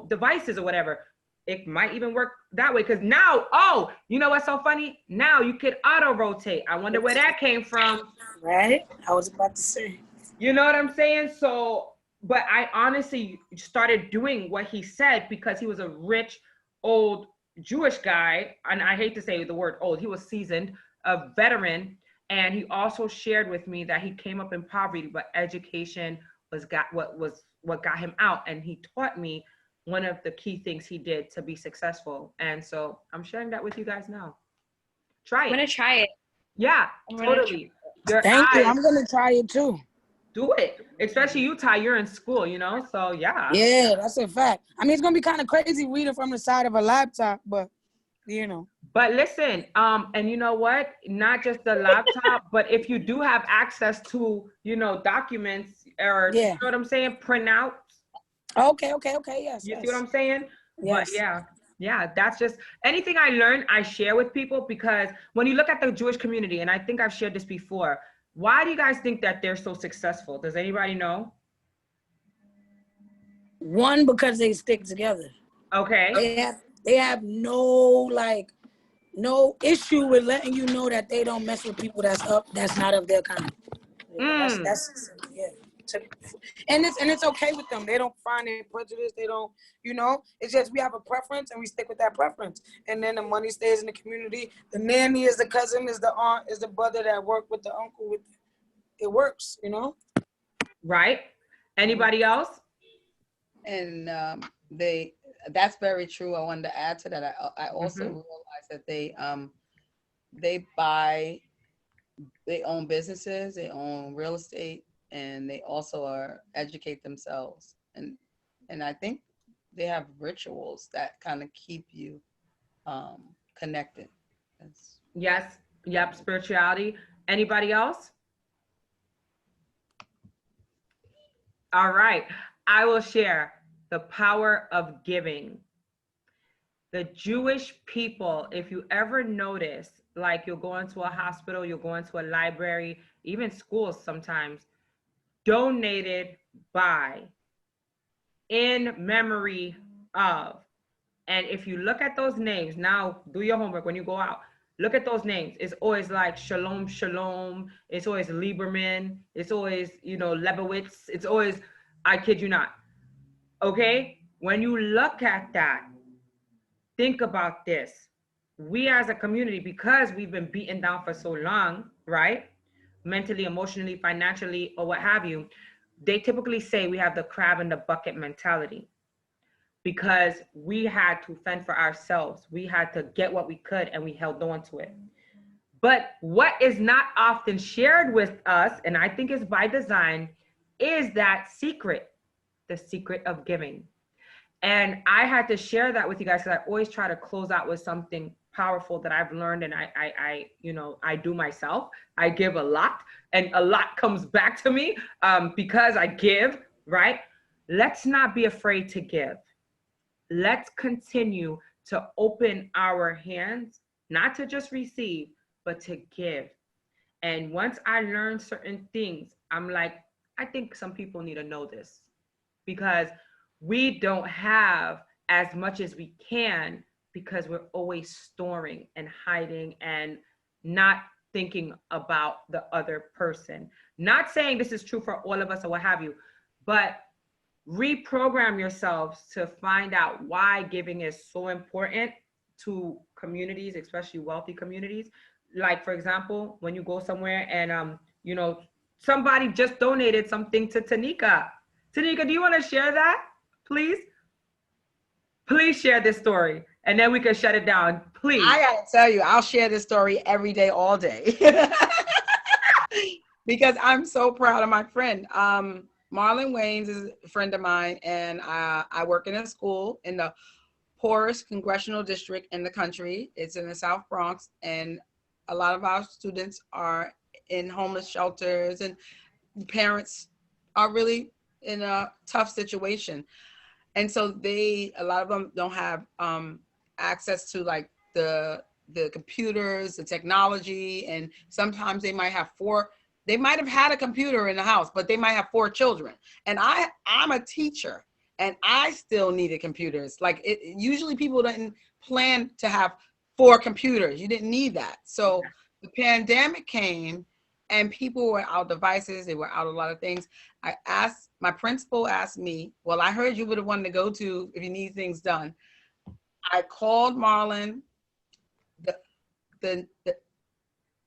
B: devices or whatever. it might even work that way. Because now, oh, you know what's so funny? Now you could auto rotate. I wonder where that came from.
G: Right? I was about to say.
B: You know what I'm saying? So, but I honestly started doing what he said because he was a rich, old Jewish guy. And I hate to say the word old, he was seasoned, a veteran. And he also shared with me that he came up in poverty, but education what got him out. And he taught me one of the key things he did to be successful. And so I'm sharing that with you guys now. Try it.
D: I'm gonna try it.
B: Yeah, totally.
G: Thank you. I'm gonna try it too.
B: Do it, especially you, Ty. You're in school, you know, so yeah.
G: Yeah, that's a fact. I mean, it's gonna be kind of crazy reading from the side of a laptop, but you know.
B: But listen, and you know what? Not just the laptop, but if you do have access to, you know, documents or you know what I'm saying, printouts.
G: Okay, yes.
B: You see what I'm saying?
G: Yes.
B: But yeah, that's just anything I learned, I share with people, because when you look at the Jewish community, and I think I've shared this before, why do you guys think that they're so successful? Does anybody know?
G: One, because they stick together.
B: Okay.
G: They have no issue with letting you know that they don't mess with people that's not of their kind. That's and it's okay with them. They don't find any prejudice. They don't, you know, it's just we have a preference and we stick with that preference. And then the money stays in the community. The nanny is the cousin, is the aunt, is the brother that work with the uncle. It works, you know?
B: Right. Anybody else?
A: And that's very true. I wanted to add to that. I also realized that they own businesses, they own real estate, and they also educate themselves. And I think they have rituals that kind of keep you connected.
B: Yes. Yep. Spirituality. Anybody else? All right. I will share the power of giving. The Jewish people, if you ever notice, like you'll go into a hospital, you'll go into a library, even schools sometimes, donated by, in memory of. And if you look at those names, now do your homework when you go out, look at those names. It's always like Shalom, Shalom. It's always Lieberman. It's always, you know, Lebowitz. It's always, I kid you not. Okay? When you look at that, think about this. We as a community, because we've been beaten down for so long, right? Mentally, emotionally, financially, or what have you, they typically say we have the crab in the bucket mentality because we had to fend for ourselves. We had to get what we could and we held on to it. But what is not often shared with us, and I think is by design, is that secret, the secret of giving. And I had to share that with you guys because I always try to close out with something powerful that I've learned and I do myself. I give a lot and a lot comes back to me because I give, right? Let's not be afraid to give. Let's continue to open our hands, not to just receive, but to give. And once I learned certain things, I'm like, I think some people need to know this because we don't have as much as we can because we're always storing and hiding and not thinking about the other person. Not saying this is true for all of us or what have you, but reprogram yourselves to find out why giving is so important to communities, especially wealthy communities. Like, for example, when you go somewhere and, you know, somebody just donated something to Tanika. Tanika, do you want to share that, please? Please share this story, and then we can shut it down, please.
A: I gotta tell you, I'll share this story every day, all day. Because I'm so proud of my friend. Marlon Waynes is a friend of mine, and I work in a school in the poorest congressional district in the country. It's in the South Bronx, and a lot of our students are in homeless shelters, and parents are really in a tough situation. And so a lot of them don't have access to like the computers, the technology, and sometimes they might have had a computer in the house, but they might have 4 children. And I'm a teacher, and I still needed computers. Like usually people didn't plan to have 4 computers. You didn't need that. So the pandemic came and people were out devices. They were out a lot of things. My principal asked me, well, I heard you would have wanted to go to if you need things done. I called Marlon,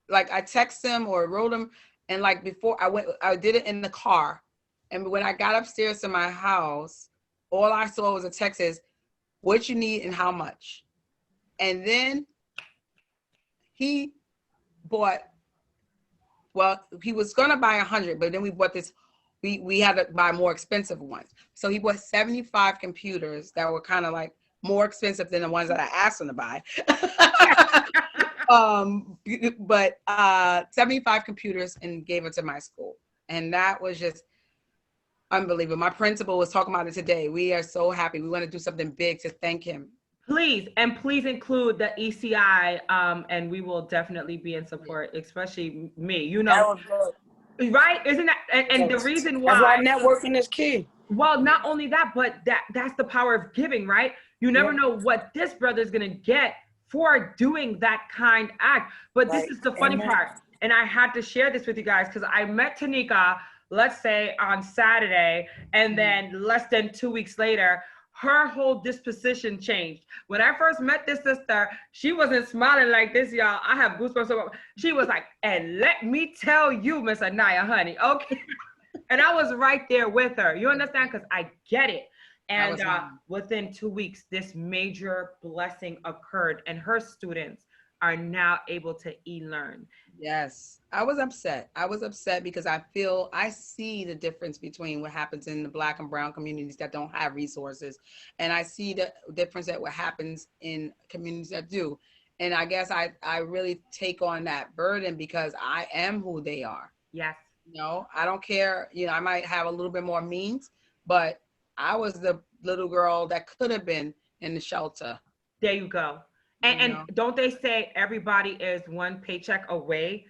A: like I texted him or wrote him. And like before I did it in the car. And when I got upstairs to my house, all I saw was a text says, what you need and how much. And then he bought, well, he was gonna buy 100, but then we bought this, we had to buy more expensive ones. So he bought 75 computers that were kind of like more expensive than the ones that I asked him to buy. But 75 computers and gave it to my school. And that was just unbelievable. My principal was talking about it today. We are so happy. We want to do something big to thank him.
B: Please, and please include the ECI, and we will definitely be in support, especially me, you know. Right? Isn't that, and the reason why.
G: That's why networking is key.
B: Well, not only that, but that's the power of giving, right? You never know what this brother is going to get for doing that kind act. But this is the funny part. And I had to share this with you guys because I met Tanika, let's say on Saturday, and then less than 2 weeks later, her whole disposition changed. When I first met this sister, she wasn't smiling like this, y'all. I have goosebumps. She was like, and let me tell you, Miss AniYa, honey, okay? And I was right there with her. You understand? Because I get it. And within 2 weeks, this major blessing occurred, and her students are now able to e-learn.
A: Yes, I was upset. I was upset because I see the difference between what happens in the Black and brown communities that don't have resources. And I see the difference that what happens in communities that do. And I guess I really take on that burden because I am who they are.
B: Yes.
A: You know, I don't care. You know, I might have a little bit more means, but I was the little girl that could have been in the shelter.
B: There you go. And don't they say everybody is one paycheck away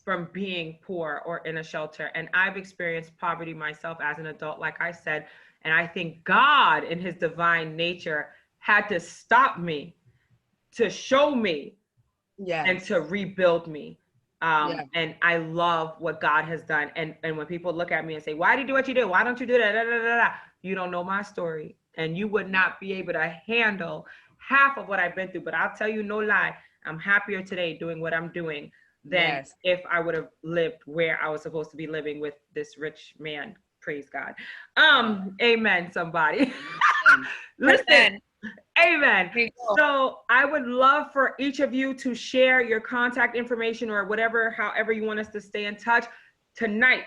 B: from being poor or in a shelter? And I've experienced poverty myself as an adult, like I said, and I think God in his divine nature had to stop me to show me and to rebuild me. And I love what God has done. And when people look at me and say, why do you do what you do? Why don't you do that? Da, da, da, da. You don't know my story. And you would not be able to handle half of what I've been through. But I'll tell you no lie, I'm happier today doing what I'm doing than if I would have lived where I was supposed to be living with this rich man. Praise God. Amen, somebody. Listen. Amen. So I would love for each of you to share your contact information or whatever, however you want us to stay in touch. Tonight,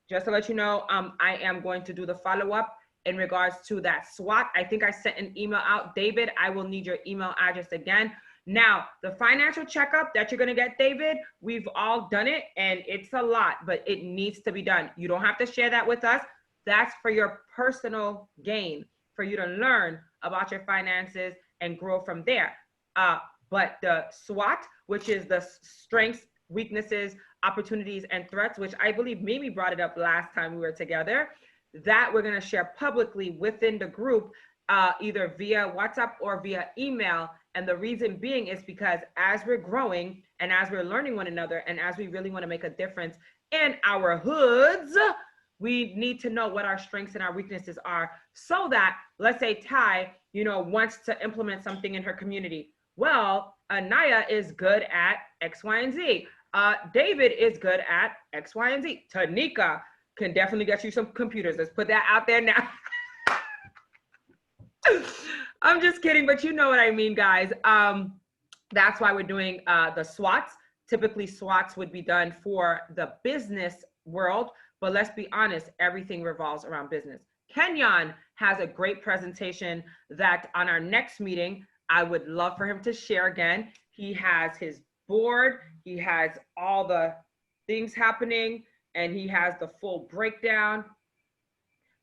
B: just to let you know, I am going to do the follow-up in regards to that SWOT. I think I sent an email out. David, I will need your email address again. Now, the financial checkup that you're gonna get, David, we've all done it and it's a lot, but it needs to be done. You don't have to share that with us. That's for your personal gain, for you to learn about your finances and grow from there. But the SWOT, which is the strengths, weaknesses, opportunities, and threats, which I believe Mimi brought it up last time we were together, that we're gonna share publicly within the group, either via WhatsApp or via email. And the reason being is because as we're growing and as we're learning one another and as we really wanna make a difference in our hoods, we need to know what our strengths and our weaknesses are so that, let's say Ty, wants to implement something in her community. Well, AniYa is good at X, Y, and Z. David is good at X, Y, and Z. Tanika can definitely get you some computers. Let's put that out there now. I'm just kidding, but you know what I mean, guys. That's why we're doing the SWOTs. Typically, SWOTs would be done for the business world, but let's be honest, everything revolves around business. Kenyonn has a great presentation that on our next meeting, I would love for him to share again. He has his board, he has all the things happening, and he has the full breakdown.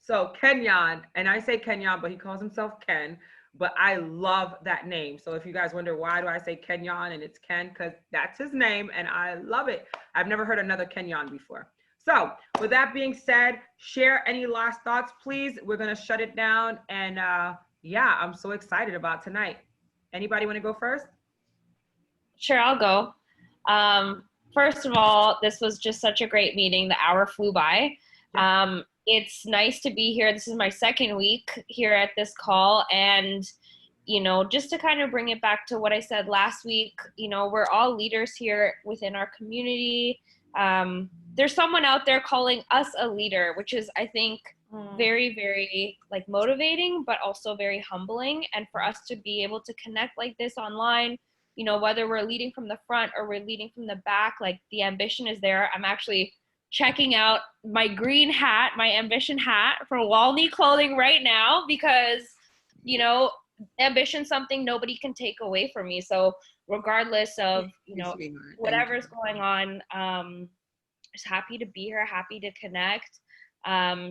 B: So Kenyonn, and I say Kenyonn, but he calls himself Ken, but I love that name. So if you guys wonder why do I say Kenyonn and it's Ken, because that's his name and I love it. I've never heard another Kenyonn before. So with that being said, share any last thoughts, please. We're going to shut it down. And yeah, I'm so excited about tonight. Anybody want to go first?
D: Sure, I'll go. First of all, this was just such a great meeting. The hour flew by. It's nice to be here. This is my second week here at this call. And, you know, just to kind of bring it back to what I said last week, you know, we're all leaders here within our community. There's someone out there calling us a leader, which is, I think, very, very like motivating, but also very humbling. And for us to be able to connect like this online, you know, whether we're leading from the front or we're leading from the back, like the ambition is there. I'm actually checking out my green hat, my ambition hat from Walney Clothing right now, because, you know, ambition's something nobody can take away from me. So regardless of, you know, whatever's going on, just happy to be here, happy to connect.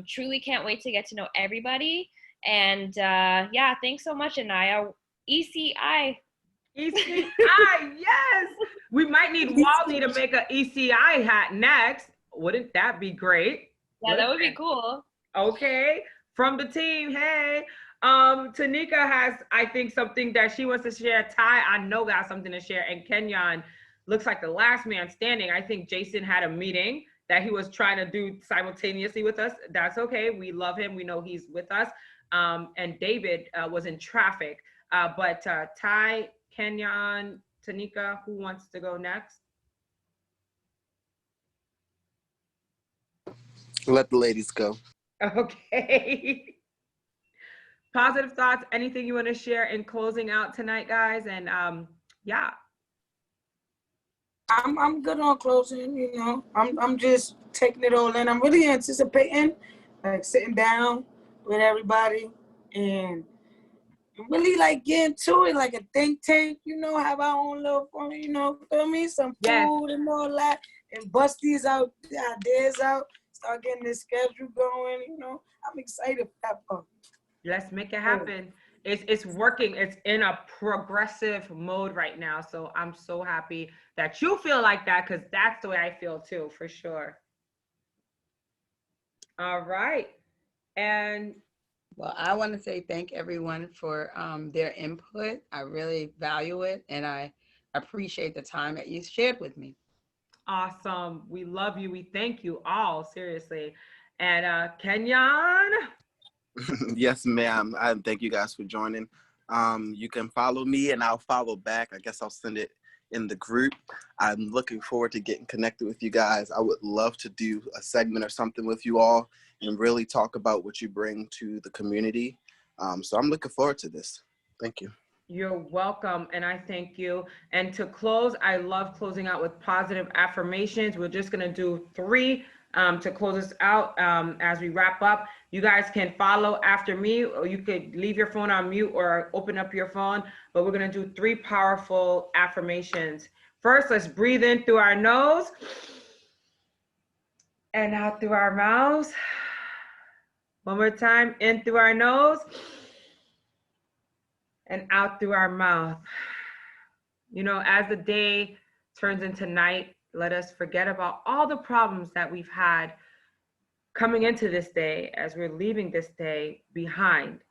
D: Truly can't wait to get to know everybody. And yeah, thanks so much, AniYa. ECI.
B: ECI, yes. We might need Walney to make an ECI hat next. Wouldn't that be great?
D: Yeah, that would be cool.
B: Okay, from the team, hey. Tanika has, I think, something that she wants to share. Ty, I know, got something to share. And Kenyonn looks like the last man standing. I think Jason had a meeting that he was trying to do simultaneously with us. That's okay. We love him. We know he's with us. And David was in traffic. But Ty, Kenyonn, Tanika, who wants to go next?
C: Let the ladies go.
B: Okay. Positive thoughts, anything you want to share in closing out tonight, guys? And yeah.
G: I'm good on closing, you know. I'm just taking it all in. I'm really anticipating like sitting down with everybody and really like getting to it like a think tank, you know, have our own little fun, you know, feel me? Some food and all that, and bust these out, the ideas out, start getting this schedule going, you know. I'm excited for that part.
B: Let's make it happen. It's working. It's in a progressive mode right now. So I'm so happy that you feel like that, because that's the way I feel too, for sure. All right. And
A: well, I want to say thank everyone for their input. I really value it, and I appreciate the time that you shared with me.
B: Awesome. We love you. We thank you all, seriously. And Kenyonn?
C: Yes, ma'am. I thank you guys for joining. You can follow me and I'll follow back. I guess I'll send it in the group. I'm looking forward to getting connected with you guys. I would love to do a segment or something with you all and really talk about what you bring to the community. So I'm looking forward to this. Thank you.
B: You're welcome, and I thank you. And to close, I love closing out with positive affirmations. We're just gonna do 3 to close us out as we wrap up. You guys can follow after me, or you could leave your phone on mute or open up your phone, but we're gonna do 3 powerful affirmations. First, let's breathe in through our nose and out through our mouths. One more time, in through our nose and out through our mouth. You know, as the day turns into night, let us forget about all the problems that we've had coming into this day. As we're leaving this day behind,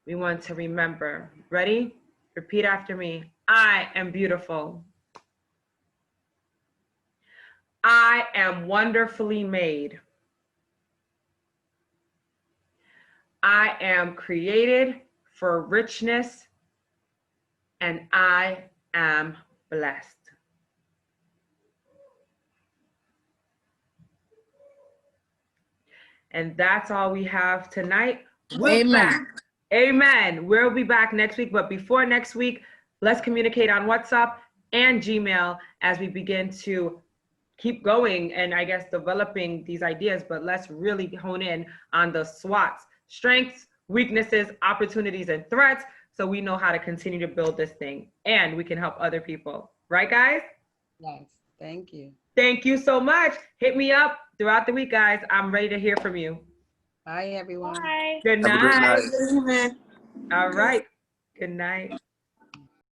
B: we want to remember. Ready? Repeat after me. I am beautiful. I am wonderfully made. I am created for richness, and I am blessed. And that's all we have tonight. We'll be back. Amen. We'll be back next week. But before next week, let's communicate on WhatsApp and Gmail as we begin to keep going and I guess developing these ideas. But let's really hone in on the SWOTs: strengths, weaknesses, opportunities, and threats, so we know how to continue to build this thing and we can help other people. Right, guys?
A: Yes. Thank you.
B: Thank you so much. Hit me up throughout the week, guys. I'm ready to hear from you.
A: Bye, everyone.
D: Bye.
B: Good
C: Have a great
B: night.
C: night.
B: All right. Good night.